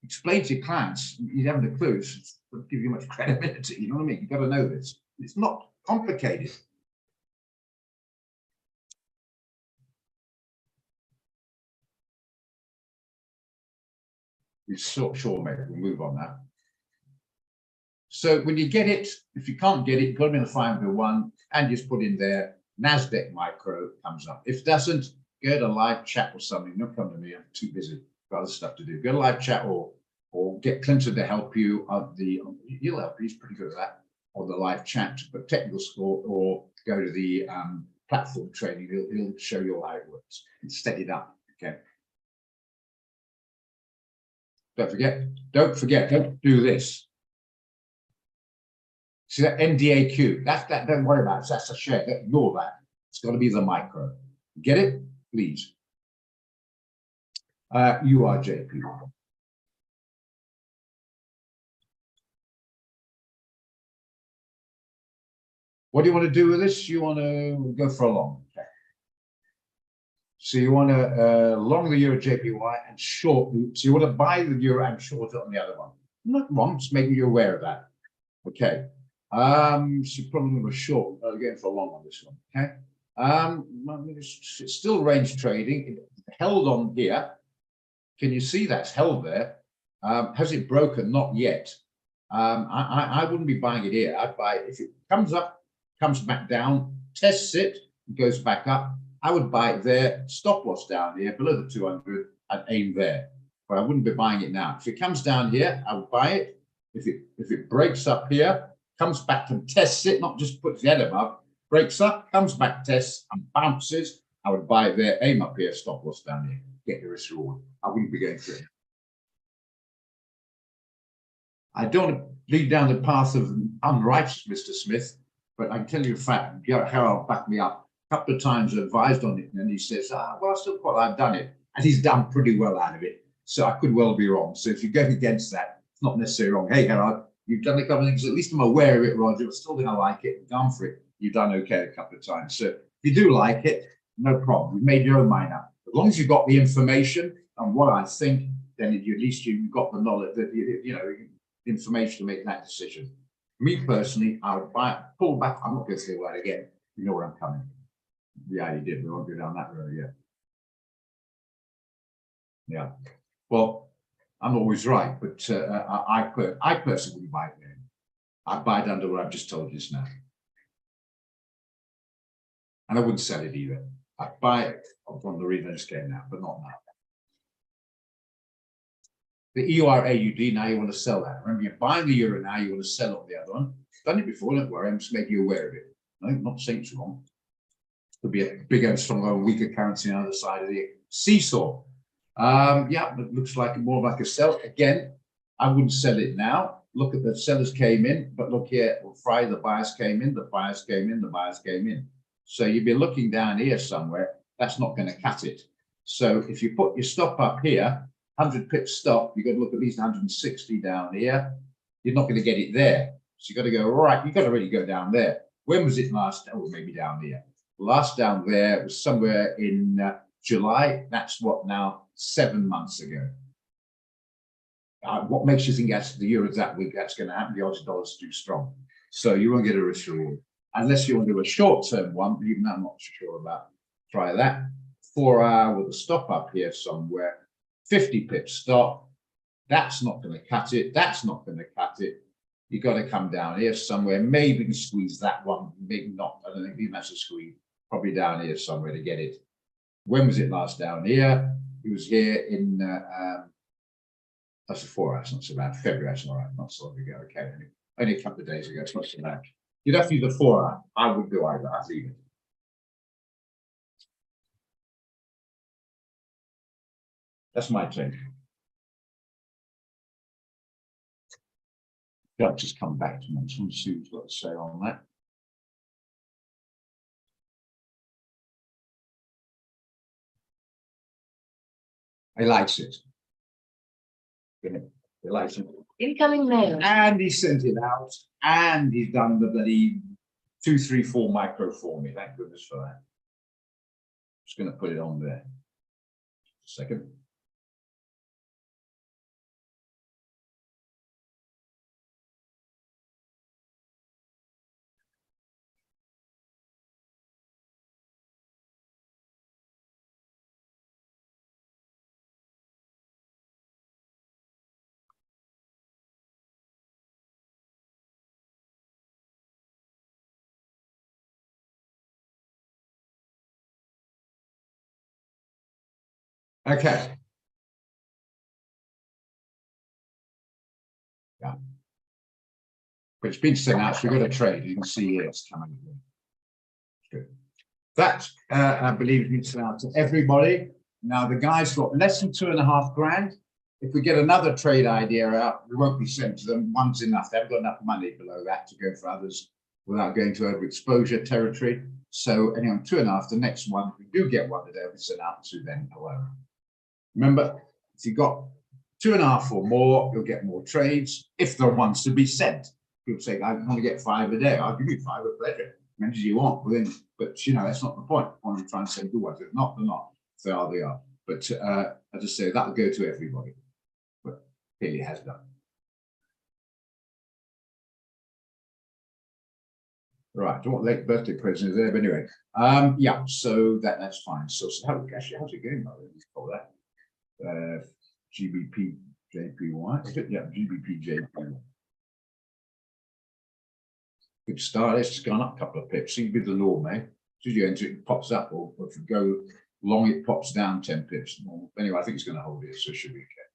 explain to your clients. You haven't a clue. It doesn't give you much credibility. You know what I mean? You've got to know this. It's not complicated. Sure, mate. We'll move on now. So when you get it, if you can't get it, put them in the 501 and just put in there NASDAQ micro comes up. If it doesn't, go to live chat or something. Don't come to me. I'm too busy. Got other stuff to do. Go to live chat or get Clinton to help you. He'll help you. He's pretty good at that. Or the live chat, but technical support, or go to the platform training. He'll show you how it works and set it up. Okay. Don't forget, don't do this. See that NDAQ? That don't worry about it. That's a share. Don't ignore that. It's got to be the micro. Get it? Please. You are JP. What do you want to do with this? You want to go for a long. Okay. So you want to long the euro JPY and short. So you want to buy the euro and short it on the other one. Not wrong, just making you aware of that. Okay. So you probably want to short again for a long on this one. Okay. It's still range trading. It held on here. Can you see that's held there? Has it broken? Not yet. I wouldn't be buying it here. I'd buy it if it comes up, comes back down, tests it, goes back up. I would buy it there, stop loss down here, below the 200, and aim there. but I wouldn't be buying it now. If it comes down here, I would buy it. If it breaks up here, comes back and tests it, not just puts the head above, breaks up, comes back, tests, and bounces, I would buy it there, aim up here, stop loss down here, get your risk reward. I wouldn't be going for it. I don't want to lead down the path of unrighteousness, Mr. Smith, but I can tell you a fact. Harold backed me up. A couple of times I advised on it, and he says, well, I've done it. And he's done pretty well out of it. So I could well be wrong. So if you're going against that, it's not necessarily wrong. Hey, Harold, you've done a couple of things. At least I'm aware of it, Roger. I'm still going to like it. Gone for it. You've done okay a couple of times. So if you do like it, no problem. You've made your own mind up. As long as you've got the information and what I think, then at least you've got the knowledge that, information to make that decision. Me personally, I would pull back. I'm not going to say that again. You know where I'm coming. Yeah, you did. We won't go down that road yet. Yeah. Well, I'm always right, but I personally wouldn't buy it there. I'd buy it under what I've just told you just now. And I wouldn't sell it either. I'd buy it on the reason I just came now, but not now. The EUR-AUD, now you want to sell that. Remember, you're buying the euro now, you want to sell on the other one. Done it before, don't worry, I'm just making you aware of it. I'm not saying it's wrong. Could be a bigger, stronger, weaker currency on the other side of the seesaw. Yeah, it looks like more like a sell. Again, I wouldn't sell it now. Look at the sellers came in, but look here, on Friday, the buyers came in, the buyers came in, the buyers came in. So you'd be looking down here somewhere, that's not going to cut it. So if you put your stop up here, 100 pips stop, you've got to look at least 160 down here. You're not going to get it there. So you've got to go, right, you've got to really go down there. When was it last? Oh, maybe down here. Last down there was somewhere in July. That's what now, 7 months ago. What makes you think that's the euro that week that's going to happen? The Aussie dollar's too strong. So you won't get a risk reward. Unless you want to do a short-term one, but even I'm not sure about. Try that. 4 hour with a stop up here somewhere. 50 pips stop. That's not going to cut it. That's not going to cut it. You've got to come down here somewhere. Maybe you can squeeze that one. Maybe not. I don't think even that's a squeeze. Probably down here somewhere to get it. When was it last down here? It was here in, that's a 4 hours, not so bad. February, that's all right. Not so long ago. Okay. Only a couple of days ago. It's not so bad. You'd have to do the 4 hour. I would do either. I'd leave it. That's my take. I'll just come back to me. Let's see who's got to say on that. He likes it. He likes it. Incoming mail. And he sent it out. And he's done the bloody 2, 3, 4 micro for me. Thank goodness for that. Just going to put it on there. Just a second. Okay. Yeah. But it's been sent out, so we've got a trade. You can see here it's coming. Good. That, I believe, has been sent out to everybody. Now, the guy's got less than 2.5 grand. If we get another trade idea out, we won't be sent to them. One's enough. They haven't got enough money below that to go for others without going to overexposure territory. So, anyway, 2.5, the next one, if we do get one today, will be sent out to them alone. Remember, if you've got 2.5 or more, you'll get more trades if there are ones to be sent. People say, I want to get 5 a day. I'll give you 5 with pleasure. As many as you want. But that's not the point. The point I'm trying to say, do what? If not, they're not. If they are, they are. But I just say that'll go to everybody. But clearly has done. Right, don't want late birthday presents there, but anyway. Yeah, so that's fine. So actually, how's it going? Let's call that. GBP JPY. Yeah, GBP JPY. Good start. It's gone up a couple of pips. Seems to be the norm, eh? As you enter it pops up, or if you go long, it pops down 10 pips. Anyway, I think it's going to hold it, so it should be okay.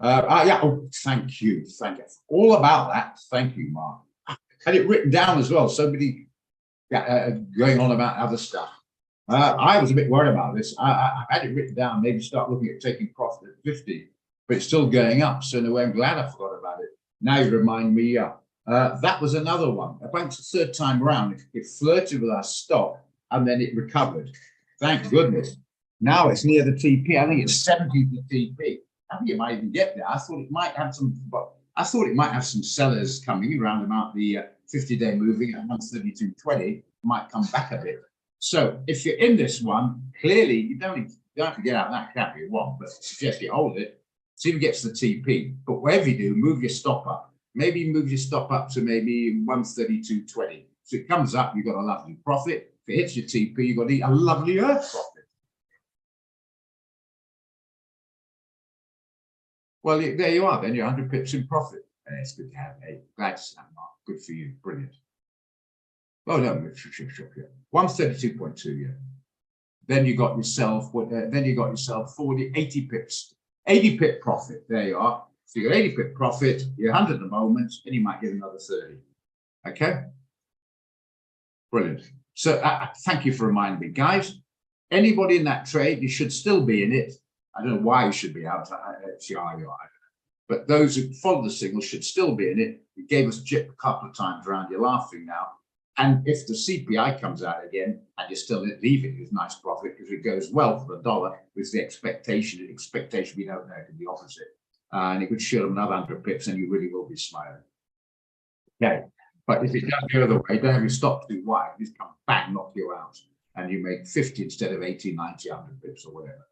Yeah, oh, thank you. Thank you. All about that. Thank you, Mark. I had it written down as well. Somebody going on about other stuff. I was a bit worried about this. I had it written down, maybe start looking at taking profit at 50, but it's still going up. So in a way, I'm glad I forgot about it. Now you remind me, that was another one. About the third time around, it flirted with our stop and then it recovered. Thank goodness. Now it's near the TP. I think it's 70 to TP. I think it might even get there. I thought it might have some, but I thought it might have some sellers coming around about the 50-day moving at 132.20, might come back a bit. So if you're in this one, clearly you don't have to get out that cap you want, but suggest you hold it, see if it gets the TP. But whatever you do, move your stop up. Maybe move your stop up to maybe 132.20. So it comes up, you've got a lovely profit. If it hits your TP, you've got a lovely earth profit. Well, there you are, then you're 100 pips in profit. And it's good to have. Hey, glad to see that, Mark. Good for you. Brilliant. Oh, no, 132.2, yeah. Then you got yourself, 40, 80 pips. 80 pip profit. There you are. So you got 80 pip profit, you're 100 at the moment, and you might get another 30. Okay? Brilliant. So thank you for reminding me. Guys, anybody in that trade, you should still be in it. I don't know why you should be out. But those who follow the signal should still be in it. You gave us a chip a couple of times around. You're laughing now. And if the CPI comes out again and you're still in it, leave it with nice profit because it goes well for the dollar with the expectation. The expectation we don't know to be opposite. And it could show them another 100 pips and you really will be smiling. Okay. But if it does the other way, don't have your stop too wide. Just come bang, knock you out. And you make 50 instead of 80, 90, 100 pips or whatever.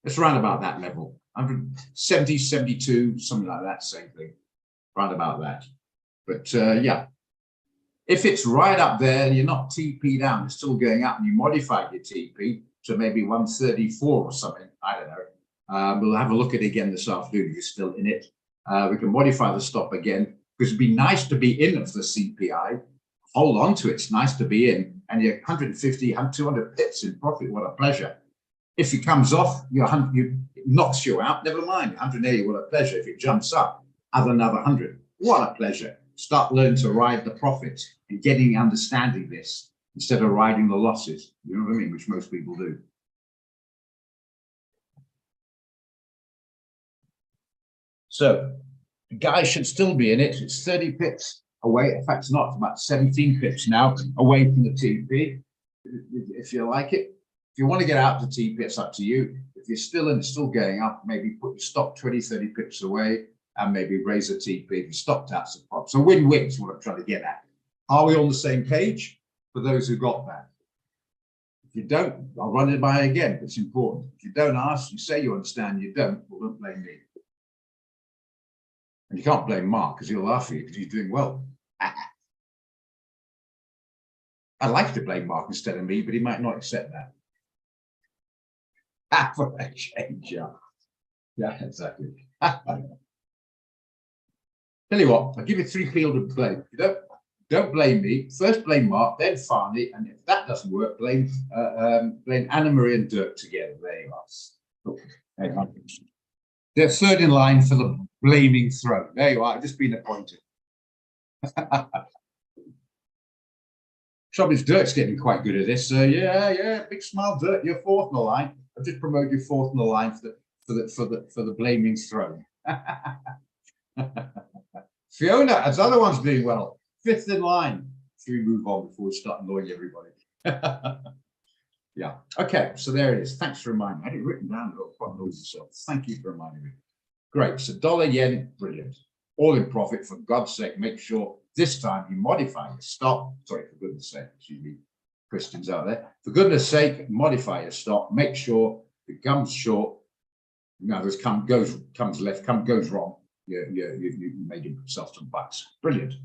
It's around about that level, 170, 72, something like that, same thing, round about that. But yeah, if it's right up there and you're not TP down, it's still going up and you modified your TP to maybe 134 or something, I don't know. We'll have a look at it again this afternoon if you're still in it. We can modify the stop again because it'd be nice to be in for the CPI. Hold on to it, it's nice to be in, and you're 150, 200 pips in profit, what a pleasure. If it comes off, it knocks you out, never mind. 180, what a pleasure. If it jumps up, add another 100. What a pleasure. Start learning to ride the profits and getting understanding this instead of riding the losses. You know what I mean? Which most people do. So the guy should still be in it. It's 30 pips away. In fact, it's not. It's about 17 pips now away from the TP, if you like it. If you want to get out to TP, it's up to you. If you're still in, still going up, maybe put your stop 20, 30 pips away and maybe raise the TP if you stopped out some prop. So win-win is what I'm trying to get at. Are we on the same page for those who got that? If you don't, I'll run it by again. It's important. If you don't ask, you say you understand, you don't, well, don't blame me. And you can't blame Mark because he'll laugh at you because he's doing well. I'd like to blame Mark instead of me, but he might not accept that. For a change, yeah. Yeah, exactly. Tell you what, I'll give you 3 people to blame. You don't blame me. First blame Mark, then Farney, and if that doesn't work, blame Anna Marie and Dirk together. There you are. They're third in line for the blaming throne. There you are. I've just been appointed. Trouble is, Dirk's getting quite good at this. So yeah, big smile, Dirk. You're fourth in the line. I've just promoted you fourth in the line for the blaming throne. Fiona, as other ones doing well, fifth in line. Should we move on before we start annoying everybody? Yeah. Okay. So there it is. Thanks for reminding me. I had it written down. Thank you for reminding me. Great. So dollar yen, brilliant. All in profit. For God's sake, make sure this time you modify your stop. Sorry, for goodness sake, excuse me, Christians out there. For goodness sake, modify your stop. Make sure it comes short. Now this comes left, goes wrong. You made yourself some bucks. Brilliant.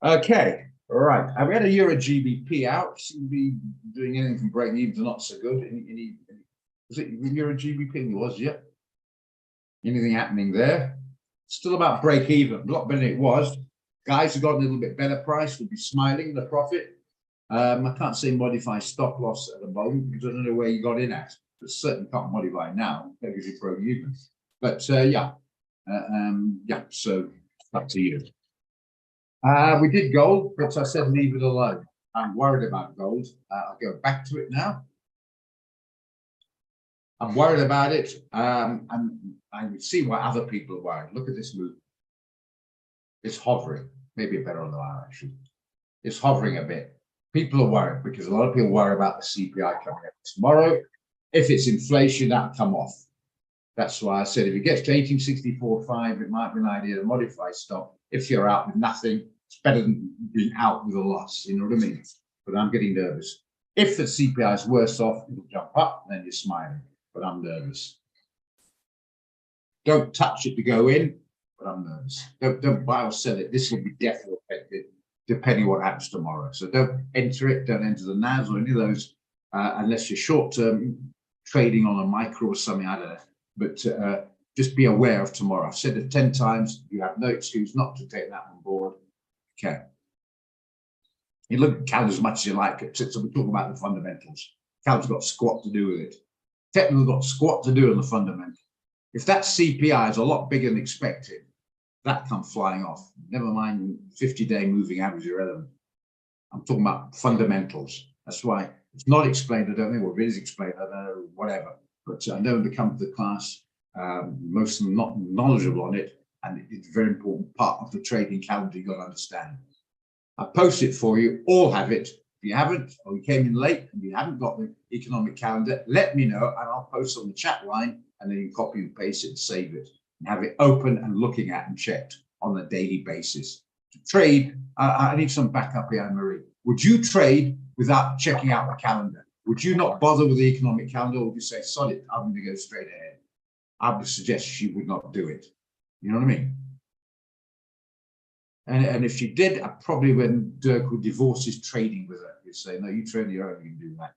Okay. All right. Have we had a Euro GBP out? Seem to be doing anything from breaking even to not so good. Was it Euro GBP? It was, yeah. Anything happening there? Still about break even. A lot better than it was. Guys who got a little bit better price will be smiling the profit. I can't say modify stop loss at the moment because I don't know where you got in at. but certainly can't modify now because you broke even. But yeah, yeah. So up to you. We did gold, but I said leave it alone. I'm worried about gold. I'll go back to it now. I'm worried about it, and I can see why other people are worried. Look at this move. It's hovering. Maybe a better on the line, actually. It's hovering a bit. People are worried because a lot of people worry about the CPI coming up tomorrow. If it's inflation, that'll come off. That's why I said if it gets to 1864.5, it might be an idea to modify stock. If you're out with nothing, it's better than being out with a loss. You know what I mean? But I'm getting nervous. If the CPI is worse off, it'll jump up, then you're smiling. But I'm nervous. Don't touch it to go in, but I'm nervous. Don't buy or sell it. This will be definitely affected depending what happens tomorrow. So don't enter it. Don't enter the NAS or any of those unless you're short-term trading on a micro or something. I don't know. But just be aware of tomorrow. I've said it 10 times. You have no excuse not to take that on board. Okay. You look at Cal as much as you like it. So we're talking about the fundamentals. Cal's got squat to do with it. Technical got squat to do on the fundamental. If that CPI is a lot bigger than expected, that comes flying off. Never mind 50-day moving average irrelevant. I'm talking about fundamentals. That's why it's not explained. I don't know what it is explained. I don't know, whatever. But I know when they come to the class, most of them not knowledgeable on it, and it's a very important part of the trading calendar you've got to understand. I post it for you. All have it. If you haven't, or you came in late and you haven't got the economic calendar, let me know and I'll post on the chat line, and then you can copy and paste it and save it and have it open and looking at and checked on a daily basis. To trade, I need some backup here, Anne-Marie. Would you trade without checking out the calendar? Would you not bother with the economic calendar, or would you say, solid, I'm going to go straight ahead? I would suggest she would not do it. You know what I mean? And if she did, probably when Dirk would divorce his trading with her, he'd say, no, you trade on your own, you can do that.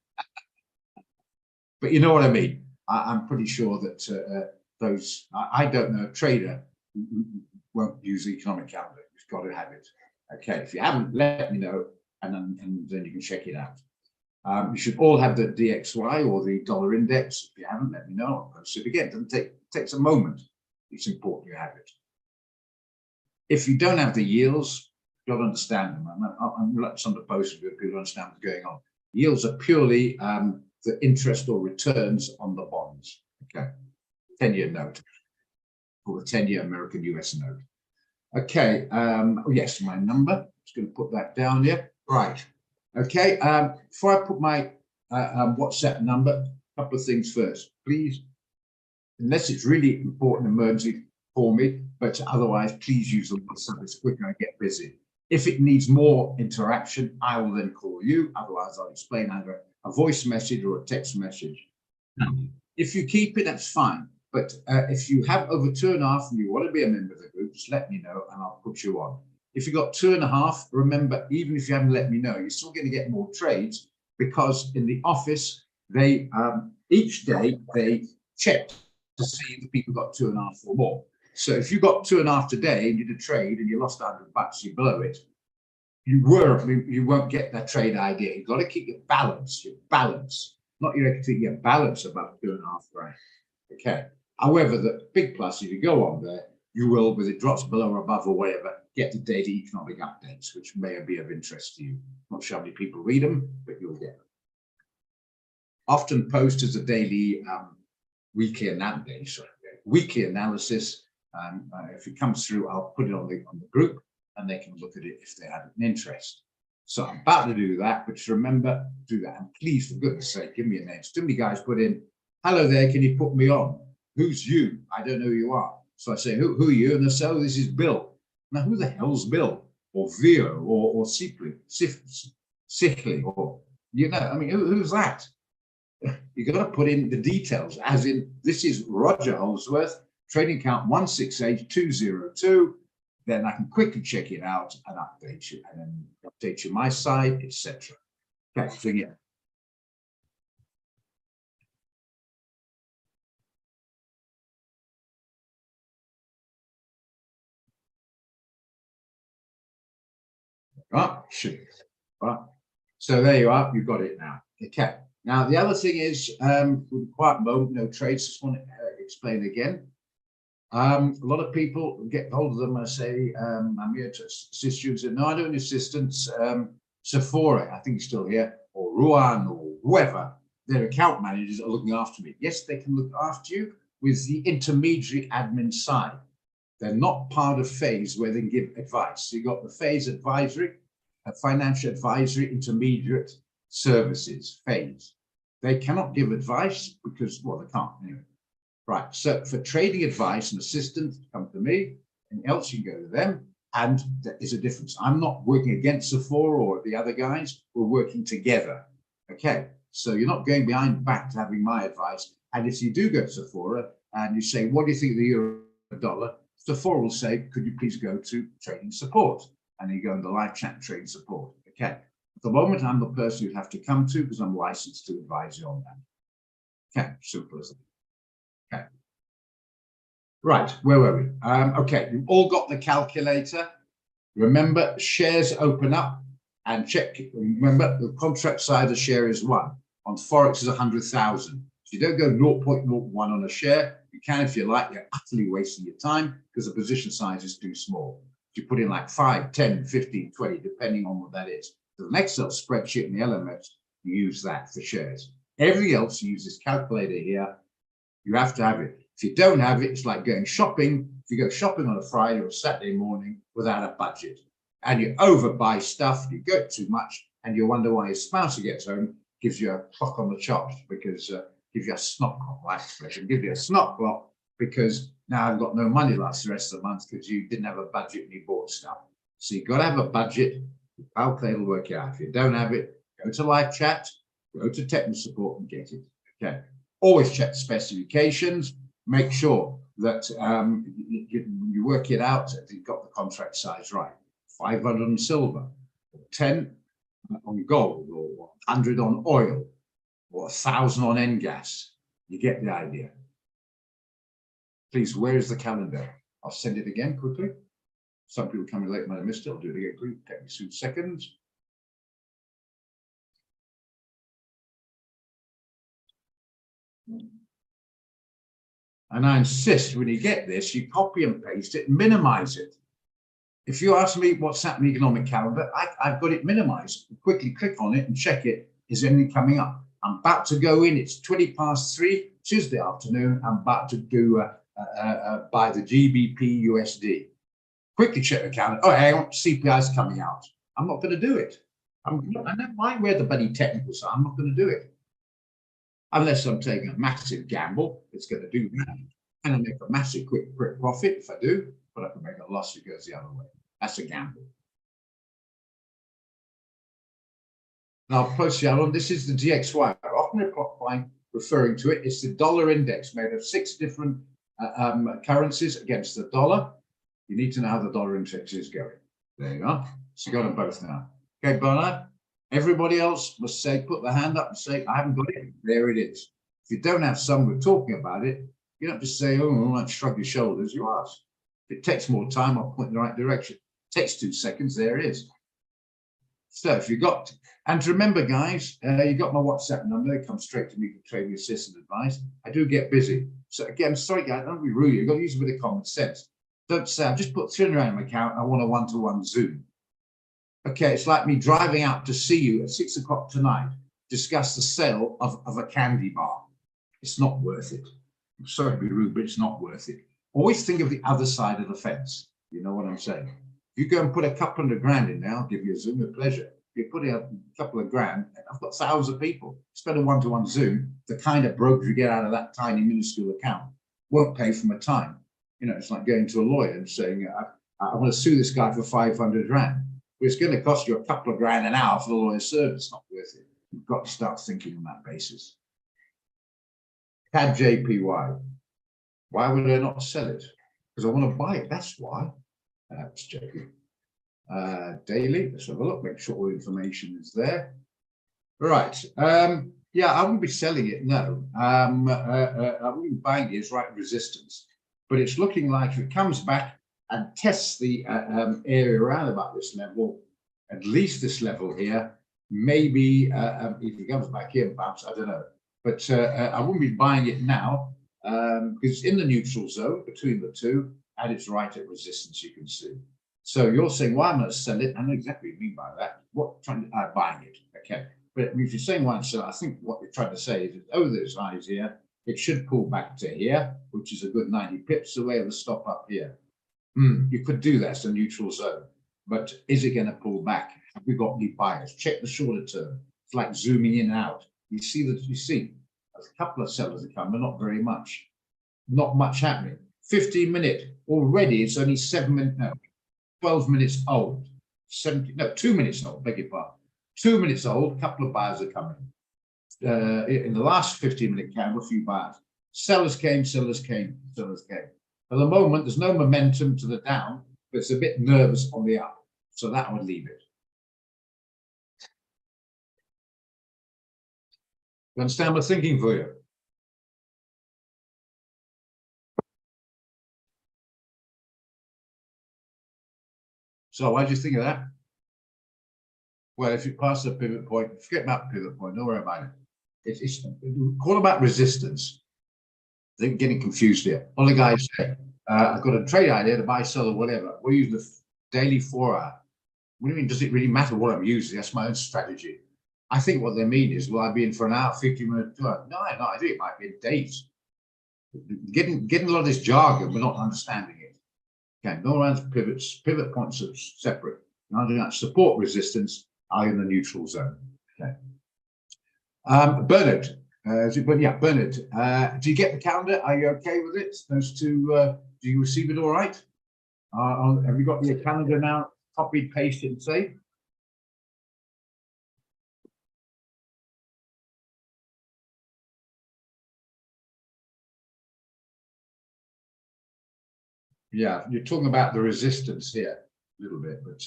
But you know what I mean? I'm pretty sure that those, I don't know, a trader won't use the economic calendar. You've got to have it. Okay, if you haven't, let me know, and then you can check it out. You should all have the DXY or the dollar index. If you haven't, let me know. I'll post it again. It doesn't takes a moment. It's important you have it. If you don't have the yields, you've got to understand them. I'm letting some of the posts so people understand what's going on. Yields are purely the interest or returns on the bonds. Okay, 10-year note or the 10-year American US note. Okay, yes, my number. Just going to put that down here. Right. Okay, before I put my WhatsApp number, a couple of things first. Please, unless it's really important emergency, call me, but otherwise, please use the WhatsApp. It's quicker, I get busy. If it needs more interaction, I will then call you. Otherwise, I'll explain either a voice message or a text message. If you keep it, that's fine. But if you have over 2.5 and you want to be a member of the group, just let me know and I'll put you on. If you've got 2.5, remember, even if you haven't let me know, you're still going to get more trades because in the office, they each day they check to see if people got 2.5 or more. So if you got 2.5 today and you did a trade and you lost $100, you blow it. You won't get that trade idea. You've got to keep your balance, not your equity, your balance above 2.5 grand. Okay. However, the big plus, if you go on there, you will, with it drops below or above or whatever, get the daily economic updates, which may be of interest to you. Not sure how many people read them, but you'll get them. Often post as a daily weekly analysis. If it comes through, I'll put it on the group and they can look at it if they have an interest. So I'm about to do that, but remember, do that. And please, for goodness sake, give me a name. Too many guys put in, hello there, can you put me on? Who's you? I don't know who you are. So I say, who are you? And they say, oh, this is Bill. Now, who the hell's Bill? Or Vio? Or Sickly? Or, you know, I mean, who's that? You've got to put in the details, as in, this is Roger Holsworth, trading account 168202. Then I can quickly check it out and update you, and then update you my side, etc. Okay, so yeah. Right, right. So there you are, you've got it now. Okay. Now, the other thing is, with a quiet moment, no trades, just want to explain again. A lot of people get hold of them and say, I'm here to assist you. And say, no, I don't need assistance. Sephora, I think he's still here, or Ruan, or whoever, their account managers are looking after me. Yes, they can look after you with the intermediary admin side. They're not part of FAIS where they can give advice. So you've got the FAIS advisory, financial advisory intermediate services, FAIS. They cannot give advice because, well, they can't anyway. Right, so for trading advice and assistance, come to me, and else you can go to them, and there is a difference. I'm not working against Sephora or the other guys, we're working together, okay? So you're not going behind the back to having my advice, and if you do go to Sephora, and you say, what do you think of the euro dollar? Sephora will say, could you please go to trading support? And you go into live chat trading support, okay? At the moment, I'm the person you'd have to come to because I'm licensed to advise you on that. Okay, simple as that. Okay. Right, where were we? Okay, you've all got the calculator. Remember, shares open up and check. Remember, the contract size of the share is 1. On Forex is 100,000. So you don't go 0.01 on a share. You can if you like. You're utterly wasting your time because the position size is too small. You put in like 5, 10, 15, 20, depending on what that is. So the Excel spreadsheet and the LMS, you use that for shares. Everything else, you use this calculator here. You have to have it. If you don't have it, it's like going shopping. If you go shopping on a Friday or Saturday morning without a budget and you overbuy stuff, you get too much, and you wonder why your spouse who gets home gives you a clock on the chops because gives you a snot clock, like expression, give you a snot clock because now I've got no money last the rest of the month because you didn't have a budget and you bought stuff. So you've got to have a budget. The calculator will work it out. If you don't have it, go to live chat, go to technical support and get it. Okay. Always check the specifications. Make sure that you work it out that you've got the contract size right. 500 on silver, 10 on gold, or 100 on oil, or 1,000 on NGAS. You get the idea. Please, where is the calendar? I'll send it again quickly. Some people coming late might have missed it. I'll do it again quickly. Take me 2 seconds. And I insist when you get this, you copy and paste it and minimize it. If you ask me what's happening in the economic calendar, I've got it minimized. Quickly click on it and check it. Is anything coming up? I'm about to go in. It's 3:20 Tuesday afternoon. I'm about to do buy the GBP USD. Quickly check the calendar. Oh, hang on, CPI's coming out. I'm not going to do it. I don't mind where the bloody technicals are. I'm not going to do it. Unless I'm taking a massive gamble, it's going to do that. And I make a massive quick profit if I do, but I can make a loss if it goes the other way. That's a gamble. Now, post Shalom, this is the DXY. I often find referring to it. It's the dollar index made of 6 different currencies against the dollar. You need to know how the dollar index is going. There you are. So you got them both now. Okay, Bernard. Everybody else must say, put their hand up and say, I haven't got it. There it is. If you don't have someone talking about it, you don't just say, oh, I might shrug your shoulders. You ask. If it takes more time, I'll point in the right direction. It takes 2 seconds. There it is. So if you got, and remember, guys, you got my WhatsApp number. Come straight to me for trading assistance advice. I do get busy. So again, sorry, guys, don't be rude. You've got to use a bit of common sense. Don't say, I just put 300 rand in my account. I want a one-to-one Zoom. Okay, it's like me driving out to see you at 6 o'clock tonight, discuss the sale of a candy bar. It's not worth it. I'm sorry to be rude, but it's not worth it. Always think of the other side of the fence. You know what I'm saying? If you go and put a couple of grand in there, I'll give you a Zoom with pleasure. If you put in a couple of grand, I've got thousands of people. Spend a one-to-one Zoom, the kind of broker you get out of that tiny minuscule account won't pay for my time. You know, it's like going to a lawyer and saying, I want to sue this guy for 500 rand. It's going to cost you a couple of grand an hour for the lawyer's service. It's not worth it. You've got to start thinking on that basis. CAD JPY. Why would I not sell it? Because I want to buy it. That's why. That's joking. Daily. Let's have a look. Make sure all the information is there. Right. Yeah, I wouldn't be selling it. No. I wouldn't be buying it. It's right resistance. But it's looking like if it comes back and tests the area around about this level, at least this level here, maybe if it comes back in, perhaps, I don't know. But I wouldn't be buying it now because it's in the neutral zone between the two, and it's right at resistance, you can see. So you're saying, well, I'm going to sell it. I know exactly what you mean by that. What trying to buying it? Okay. But if you're saying why I'm selling, I think what you're trying to say is, over those highs here, it should pull back to here, which is a good 90 pips away of the stop up here. You could do that, it's a neutral zone. But is it going to pull back? Have we got any buyers? Check the shorter term. It's like zooming in and out. You see that, you see a couple of sellers have come, but not very much. Not much happening. 15-minute already, it's only 7 minutes, no, 12 minutes old. 2 minutes old, beg your pardon. 2 minutes old, a couple of buyers are coming. In the last 15-minute candle, a few buyers. Sellers came, sellers came, sellers came. At the moment, there's no momentum to the down, but it's a bit nervous on the up. So that would leave it. You understand my thinking for you? So what do you think of that? Well, if you pass the pivot point, forget about pivot point, don't worry about it. It's all about resistance. They're getting confused here. All the guys say, I've got a trade idea to buy, sell, or whatever. We use the daily 4 hour. What do you mean? Does it really matter what I'm using? That's my own strategy. I think what they mean is, will I be in for an hour, 50 minutes? No, I think it might be days. Getting a lot of this jargon, we're not understanding it. Okay, no around pivots, pivot points are separate. Now doing that support resistance are in the neutral zone. Okay. Bernard, Bernard, do you get the calendar? Are you okay with it? Those two, do you receive it all right? Have you got your calendar now? Copied, pasted, and saved? Yeah, you're talking about the resistance here a little bit, but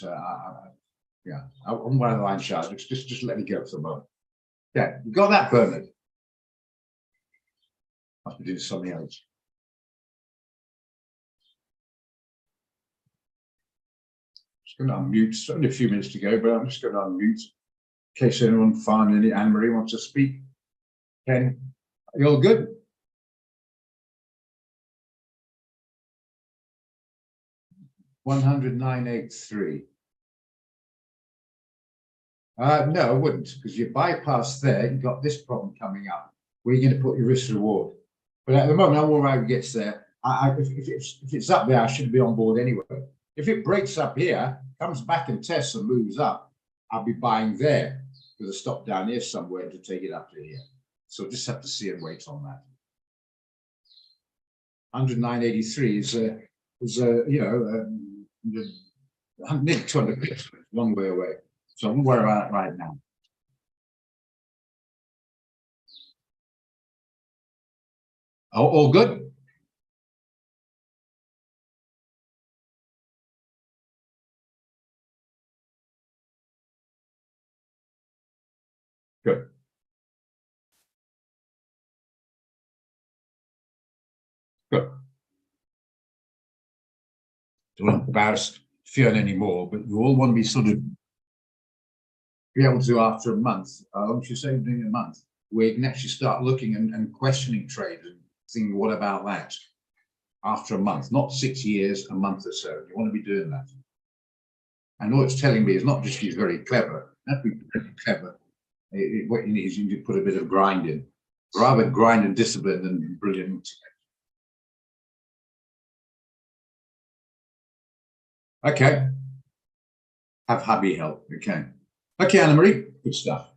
yeah, on one of the line charts. Just let me go for a moment. Yeah, you got that, Bernard? Must be doing something else. Just going to unmute. It's only a few minutes to go, but I'm just going to unmute in case anyone finds any. Anne-Marie wants to speak. Ken, are you all good? $109.83. No, I wouldn't, because you bypass there, you've got this problem coming up. Where are you going to put your risk reward? But at the moment, I'm all right, it gets there. If it's up there, I should be on board anyway. If it breaks up here, comes back and tests and moves up, I'll be buying there with a stop down here somewhere to take it up to here. So just have to see and wait on that. 109.83 is you know, nearly 200 pips, long way away. So I'm worried about it right now. All good? Good. Good. Don't embarrass Fiona anymore, but you all want to be sort of be able to, after a month, once you say doing a month, we can actually start looking and questioning trade and thinking, what about that? After a month, not 6 years, a month or so. You want to be doing that. And all it's telling me is not just he's very clever, not be very clever. What you need is you need to put a bit of grind in. Rather grind and discipline than brilliant. Okay. Have hubby help. Okay. Okay, Anne-Marie, good stuff.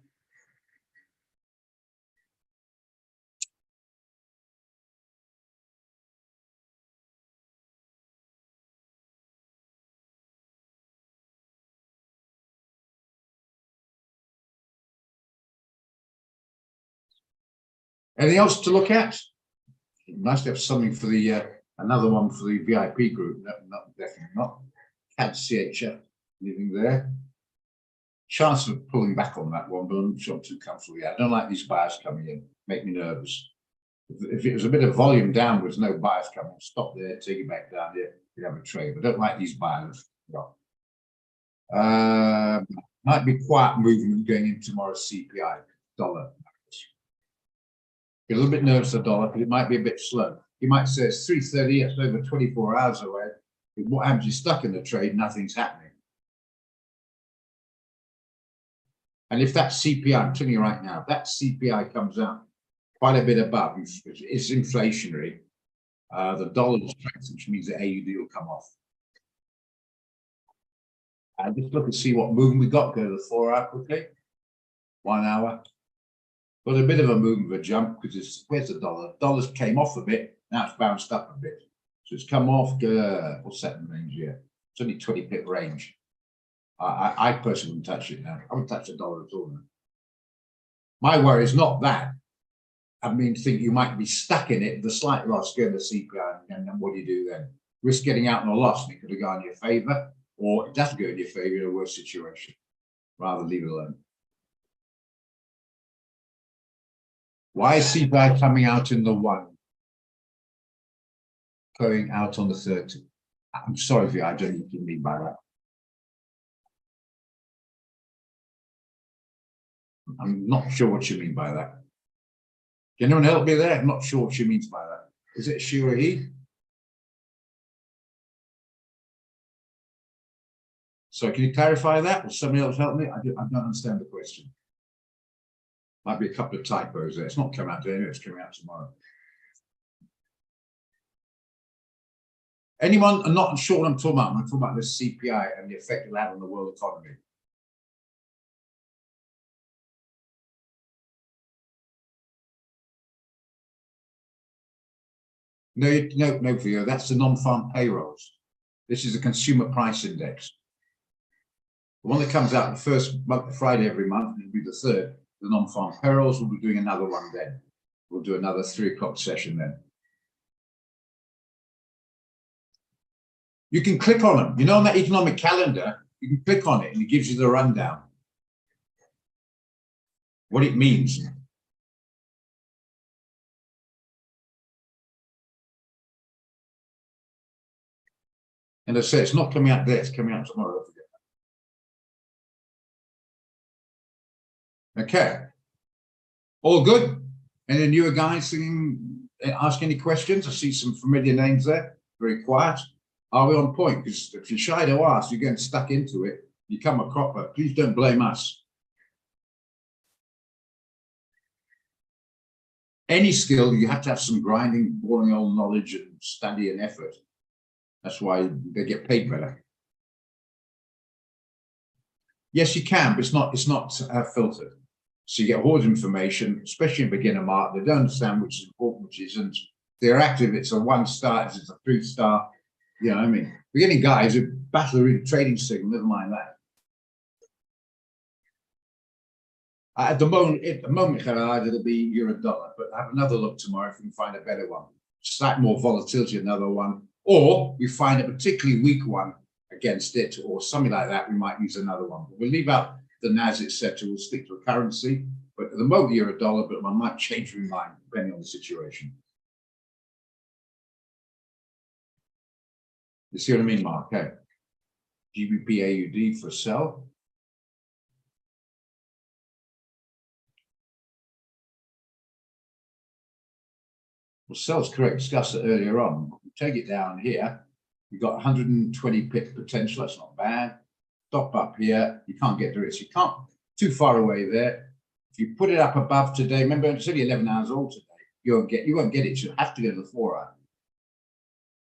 Anything else to look at? Nice to have something for the another one for the VIP group. No, not definitely not. CAD CHF living there. Chance of pulling back on that one, but I'm not sure I'm too comfortable yet. I don't like these buyers coming in, make me nervous. If it was a bit of volume downwards, no buyers coming, stop there, take it back down here, you have a trade. But I don't like these buyers. No. Might be quiet movement going into tomorrow's CPI dollar. Get a little bit nervous of the dollar because it might be a bit slow. You might say it's 3:30, it's over 24 hours away. But what happens? You're stuck in the trade, nothing's happening. And if that CPI, I'm telling you right now, if that CPI comes out quite a bit above, it's inflationary, the dollar will strengthen, which means the AUD will come off. And just look and see what movement we got. Go to the 4 hour quickly. 1 hour. Got a bit of a movement of a jump because it's where's the dollar? Dollars came off a bit, now it's bounced up a bit. So it's come off, what's that in range here? It's only 20 pip range. I personally wouldn't touch it now. I wouldn't touch the dollar at all now. My worry is not that. I mean, think you might be stuck in it, the slight loss, go to CPI, and then what do you do then? Risk getting out on a loss, and it could have gone in your favor, or it doesn't go in your favor in a worse situation. Rather leave it alone. Why is CPI coming out in the 1? Going out on the 30? I'm sorry if I don't know what you mean by that. I'm not sure what you mean by that. Can anyone help me there? I'm not sure what she means by that. Is it she or he? So can you clarify that? Will somebody else help me? I don't understand the question. Might be a couple of typos there. It's not coming out today, it's coming out tomorrow. Anyone, I'm not sure what I'm talking about. I'm talking about this CPI and the effect it'll have on the world economy. No, Theo, that's the non-farm payrolls. This is a consumer price index. The one that comes out the first Friday every month, it'll be the 3rd. The non-farm payrolls, we'll be doing another one then. We'll do another 3 o'clock session then. You can click on them. You know, on that economic calendar, you can click on it and it gives you the rundown. What it means. And I say it's not coming out there, it's coming out tomorrow. Okay. All good? Any newer guys ask any questions? I see some familiar names there. Very quiet. Are we on point? Because if you're shy to ask, you're getting stuck into it. You come a cropper. Please don't blame us. Any skill, you have to have some grinding, boring old knowledge and study and effort. That's why they get paid better. Yes, you can, but it's not filtered. So you get all the information, especially in beginner market. They don't understand which is important, which isn't. They're active. It's a 1 star. It's a 3 star. You know what I mean? We're getting guys who battle the trading signal. Never mind that. At the moment, Gerard, it'll be euro dollar. But have another look tomorrow if we can find a better one. Slight more volatility, another one, or we find a particularly weak one against it, or something like that. We might use another one. But we'll leave out the NAS, etc. We'll stick to a currency. But at the moment, euro dollar. But I might change my mind depending on the situation. You see what I mean, Mark? Okay. GBP AUD for sell. Well, sell's correct. Discussed it earlier on. We take it down here. You've got 120 pip potential. That's not bad. Stop up here. You can't get to it. So you can't too far away there. If you put it up above today, remember it's only 11 hours old today. You won't get it. You'll have to go to the 4 hour.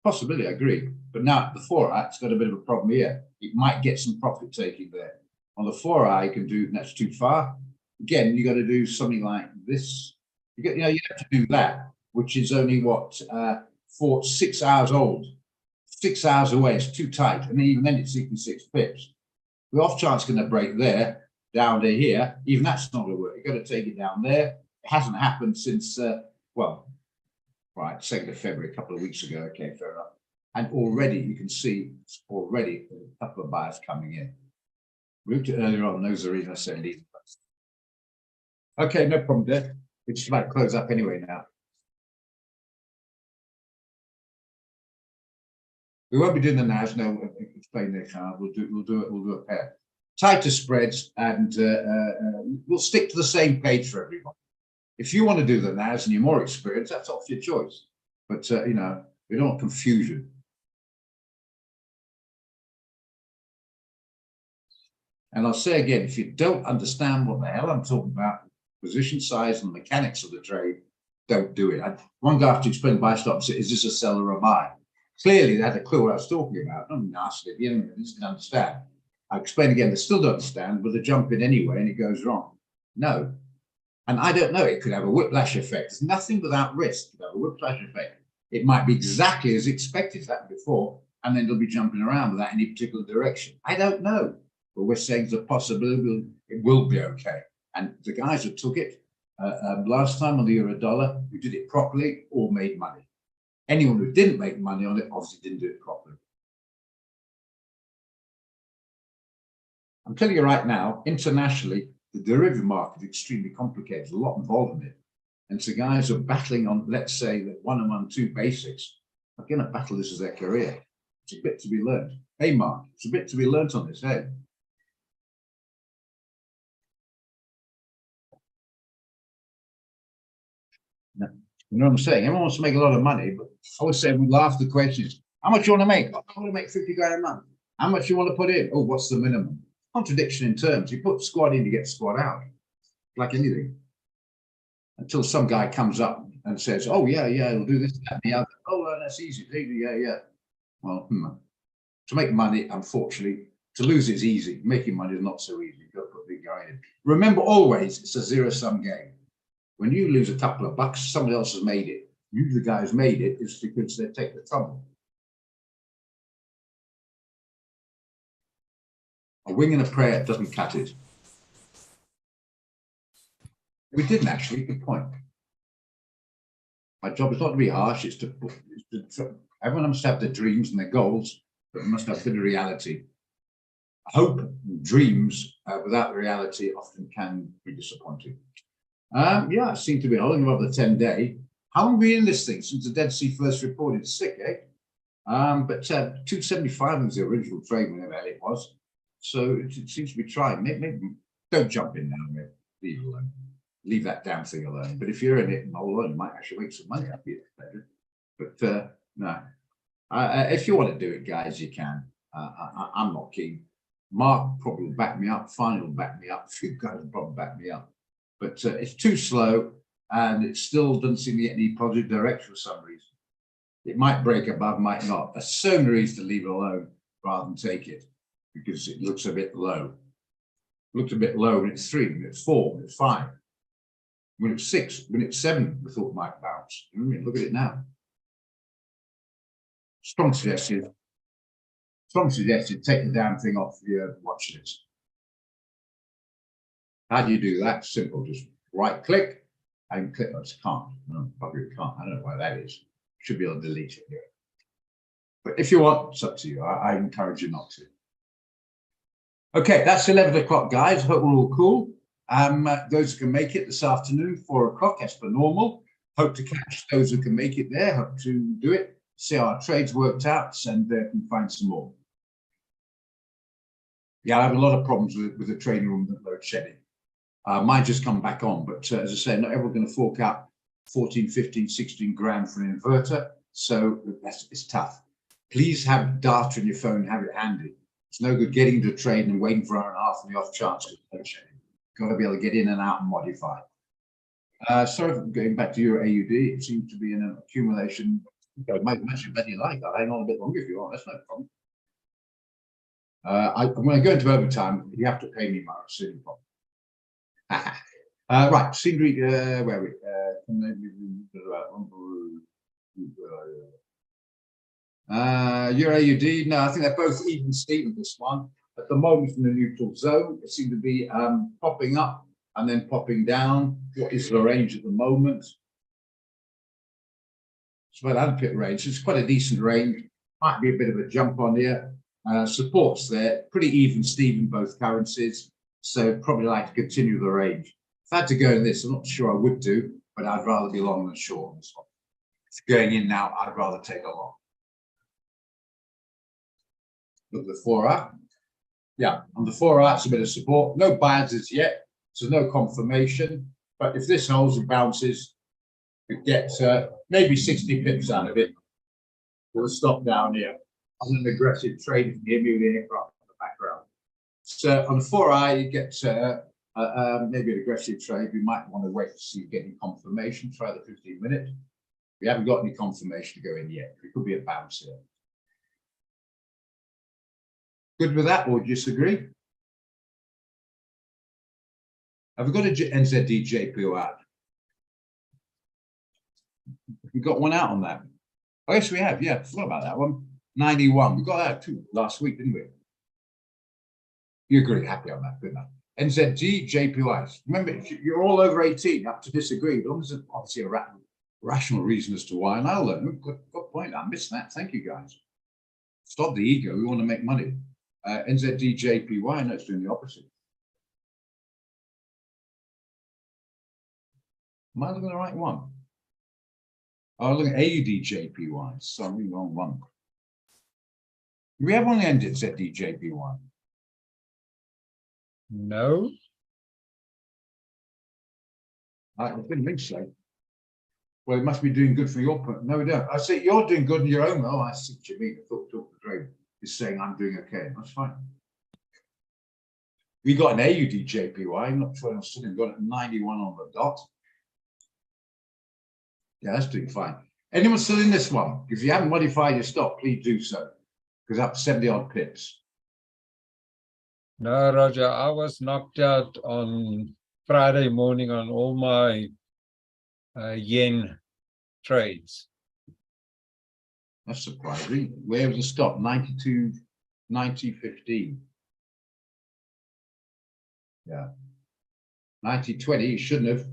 Possibility, I agree. But now the 4 hour, it's got a bit of a problem here. It might get some profit taking there. On the 4 hour, you can do that's too far. Again, you got to do something like this. You have to do that, which is only what 6 hours old. 6 hours away, it's too tight. And even then it's 66 pips. The off chance going to break there, down to here. Even that's not going to work. You've got to take it down there. It hasn't happened since, well, right, 2nd of February, a couple of weeks ago. Okay, fair enough. And already you can see already a couple of buyers coming in. We looked at earlier on, those are the reason I said these. Okay, no problem there. It's just about to close up anyway now. We won't be doing the NAS. No, explain this. We'll do a pair. tighter spreads, and we'll stick to the same page for everyone. If you want to do the NAS and you're more experienced, that's off your choice. But, you know, we don't want confusion. And I'll say again, if you don't understand what the hell I'm talking about, position size and mechanics of the trade, don't do it. One guy had to explain buy stop and say, is this a sell or a buy? Clearly, they had a clue what I was talking about. I'm nasty at the end, they didn't understand. I explain again, they still don't understand, but they jump in anyway and it goes wrong. No. And I don't know, it could have a whiplash effect. There's nothing without risk. It could have a whiplash effect. It might be exactly as expected, it's happened before, and then they'll be jumping around without any particular direction. I don't know, but we're saying there's a possibility it will be okay. And the guys who took it last time on the euro dollar, who did it properly, all made money. Anyone who didn't make money on it obviously didn't do it properly. I'm telling you right now, internationally, the derivative market is extremely complicated. There's a lot involved in it. And so guys are battling on, let's say, the 1-on-1-2 basics are going to battle this as their career. It's a bit to be learned. Hey, Mark, it's a bit to be learned on this, hey? No. You know what I'm saying? Everyone wants to make a lot of money, but I always say we laugh the questions. How much you want to make? I want to make 50 grand a month. How much you want to put in? Oh, what's the minimum? Contradiction in terms. You put squad in, you get squad out, like anything. Until some guy comes up and says, oh, yeah, we'll do this, that, and the other. Oh, that's easy. Yeah. Well, to make money, unfortunately, to lose is easy. Making money is not so easy. You've got to put big guy in. Remember, always, it's a zero-sum game. When you lose a couple of bucks, somebody else has made it. You, the guy who's made it, is because they take the trouble. A wing and a prayer doesn't cut it. We didn't actually, good point. My job is not to be harsh, it's to everyone must have their dreams and their goals, but we must have a bit of reality. Hope and dreams without the reality often can be disappointing. Yeah, it seemed to be holding above the 10-day. How long have we been in this thing since the Dead Sea first reported? Sick, eh? But 275 was the original trade whenever it was. So it seems to be trying. Maybe don't jump in now, maybe. Leave it alone. Leave that damn thing alone. But if you're in it and hold on, you might actually make some money. That'd be a pleasure. But no, if you want to do it, guys, you can. I'm not keen. Mark probably will back me up. Fine will back me up. A few guys will probably back me up. But it's too slow, and it still doesn't seem to get any positive direction for some reason. It might break above, might not. A sooner is to leave it alone rather than take it, because it looks a bit low. It looks a bit low when it's 3, when it's 4, when it's 5. When it's 6, when it's 7, we thought it might bounce. I mean, look at it now. Strong suggestion, take the damn thing off the watch list. How do you do that? Simple, just right click and click. I just can't. No, probably can't. I don't know why that is. Should be able to delete it here. But if you want, it's up to you. I encourage you not to. Okay, that's 11 o'clock, guys. Hope we're all cool. Those who can make it this afternoon, 4 o'clock, as per normal. Hope to catch those who can make it there. Hope to do it. See how our trades worked out, and can find some more. Yeah, I have a lot of problems with the trading room that load shedding. Mine just come back on, but as I say, not everyone's going to fork out 14, 15, 16 grand for an inverter, so it's tough. Please have data in your phone, have it handy. It's no good getting to trade and waiting for an hour and a half on the off chance of load shedding. Got to be able to get in and out and modify. Sorry for going back to your AUD. It seems to be in an accumulation. I might mention better you like. I'll hang on a bit longer if you want. That's no problem. When I go into overtime, you have to pay me, Mark. Silly problem. Right, Sindri, where are we? Your AUD, no, I think they're both even Steven, this one. At the moment in the neutral zone, it seems to be popping up and then popping down. What is the range at the moment? It's about 100 pip range. It's quite a decent range. Might be a bit of a jump on here. Supports there, pretty even Steven, both currencies. So probably like to continue the range. If I had to go in this, I'm not sure I would do, but I'd rather be long than short on this one. If going in now, I'd rather take a long. Look at the 4 up. Yeah, on the 4-hour, it's a bit of support. No buys as yet, so no confirmation. But if this holds and bounces, it gets maybe 60 pips out of it. We'll stop down here on an aggressive trade if you hear me with the aircraft in the background. So on the 4-hour, you get maybe an aggressive trade. We might want to wait to see getting confirmation. Try the 15-minute. We haven't got any confirmation to go in yet. It could be a bounce here. Good with that, or disagree? Have we got a NZD JPY out? We got one out on that. Oh, yes, we have. Yeah, forgot about that one. 91. We got that too last week, didn't we? You agree? Happy on that, good enough. NZD JPYs. Remember, you're all over 18. You have to disagree, but there's obviously a rational reason as to why. And I'll learn. Good point. I missed that. Thank you, guys. Stop the ego. We want to make money. NZD JPY. No, it's doing the opposite. Am I looking at the right one? Oh, look at AUD JPY. Sorry, wrong one. Do we have one ended NZD JPY? No. I didn't think so. Well, it must be doing good for your point. No, we don't. I see you're doing good in your own. Oh, I see what you mean. I thought the trade is saying I'm doing okay. That's fine. We got an AUD JPY. I'm not sure I'm still got it 91 on the dot. Yeah, that's doing fine. Anyone still in this one? If you haven't modified your stock, please do so. Because up 70 odd pips. No, Roger, I was knocked out on Friday morning on all my yen trades. That's surprising. Where was the stop? 92, 90, 15. Yeah. 90, 20, you shouldn't have.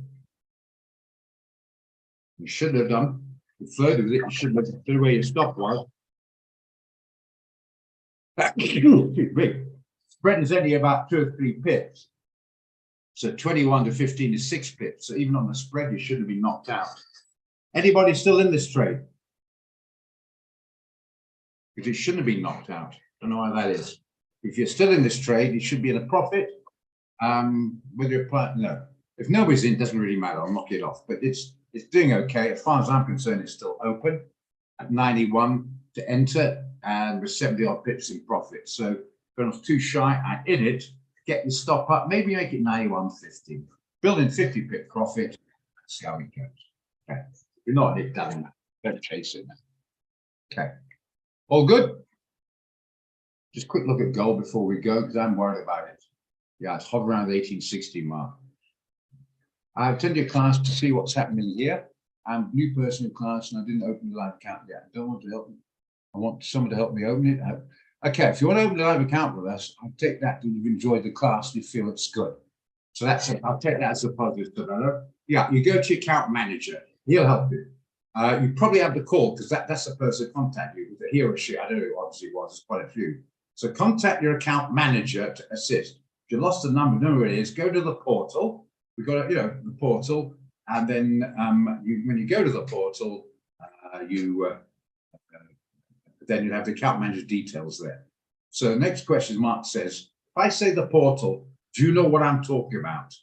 You shouldn't have done. You flirted with it, you shouldn't have done where your stop was. Spread is only about 2 or 3 pips. So 21 to 15 is 6 pips. So even on the spread, you shouldn't have been knocked out. Anybody still in this trade? If it shouldn't have been knocked out, don't know why that is. If you're still in this trade, you should be in a profit. Whether you're planning, no. If nobody's in, it doesn't really matter. I'll knock it off. But it's doing okay. As far as I'm concerned, it's still open at 91 to enter and with 70 odd pips in profit. So if I was too shy and in it, get your stop up, maybe make it 91.50. Building 50 pip profit. See how it goes. Okay. If you're not in it, don't chase it. Okay. All good? Just quick look at gold before we go, because I'm worried about it. Yeah, it's hovering around the 1860 mark. I've attended your class to see what's happening here. I'm a new person in class and I didn't open the live account yet. I don't want to help me. I want someone to help me open it. Okay, if you want to open a live account with us, I'll take that that you've enjoyed the class and you feel it's good. So that's it. I'll take that as a positive developer. Yeah, you go to your account manager. He'll help you. You probably have the call because that's the person contact you. He or she, I don't know who obviously was, there's quite a few. So contact your account manager to assist. If you lost the number, know where it is, go to the portal. We've got, the portal. And then when you go to the portal, then you have the account manager details there. So the next question, Mark says, if I say the portal, do you know what I'm talking about?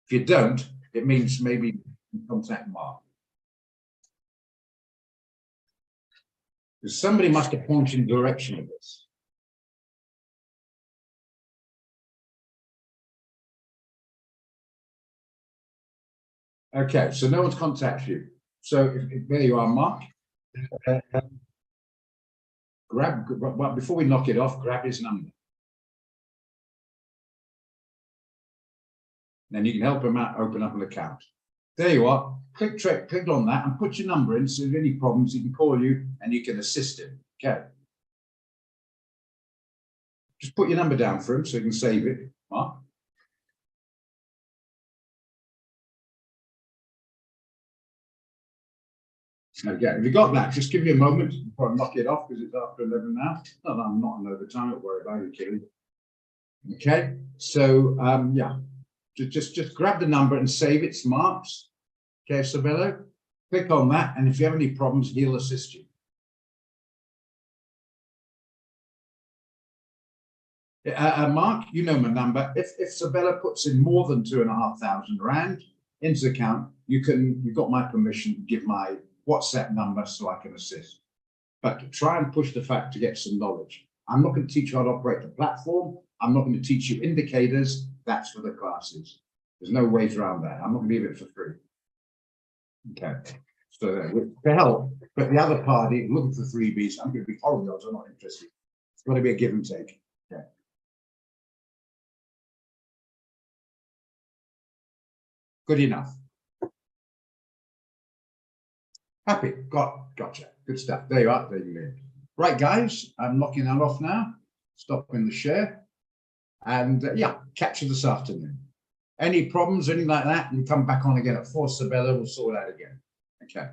If you don't, it means maybe contact Mark. Because somebody must have pointed in the direction of this. Okay, so no one's contacted you. So there you are, Mark. Before we knock it off, grab his number. Then you can help him out, open up an account. There you are. Click on that and put your number in. So if any problems, he can call you and you can assist him. Okay. Just put your number down for him so you can save it, Mark. Okay, if you got that, just give me a moment before I knock it off because it's after 11 now. No, I'm not on overtime, don't worry about it, kidding. Okay, so yeah, just grab the number and save it, it's Mark's. Okay, Sabello, click on that, and if you have any problems, he'll assist you. Mark, you know my number. If Sabella puts in more than 2,500 rand into the account, you've got my permission to give my WhatsApp number so I can assist. But to try and push the fact to get some knowledge. I'm not going to teach you how to operate the platform. I'm not going to teach you indicators. That's for the classes. There's no ways around that. I'm not going to leave it for free. Okay. So to help, but the other party looking for freebies, I'm going to be horrible. I'm not interested. It's got to be a give and take. Okay. Good enough. Happy. Gotcha. Good stuff. There you are. There you go. Right, guys. I'm knocking that off now. Stopping the share. And yeah, catch you this afternoon. Any problems, anything like that, and come back on again at 4 Sabella. We'll sort it out again. Okay.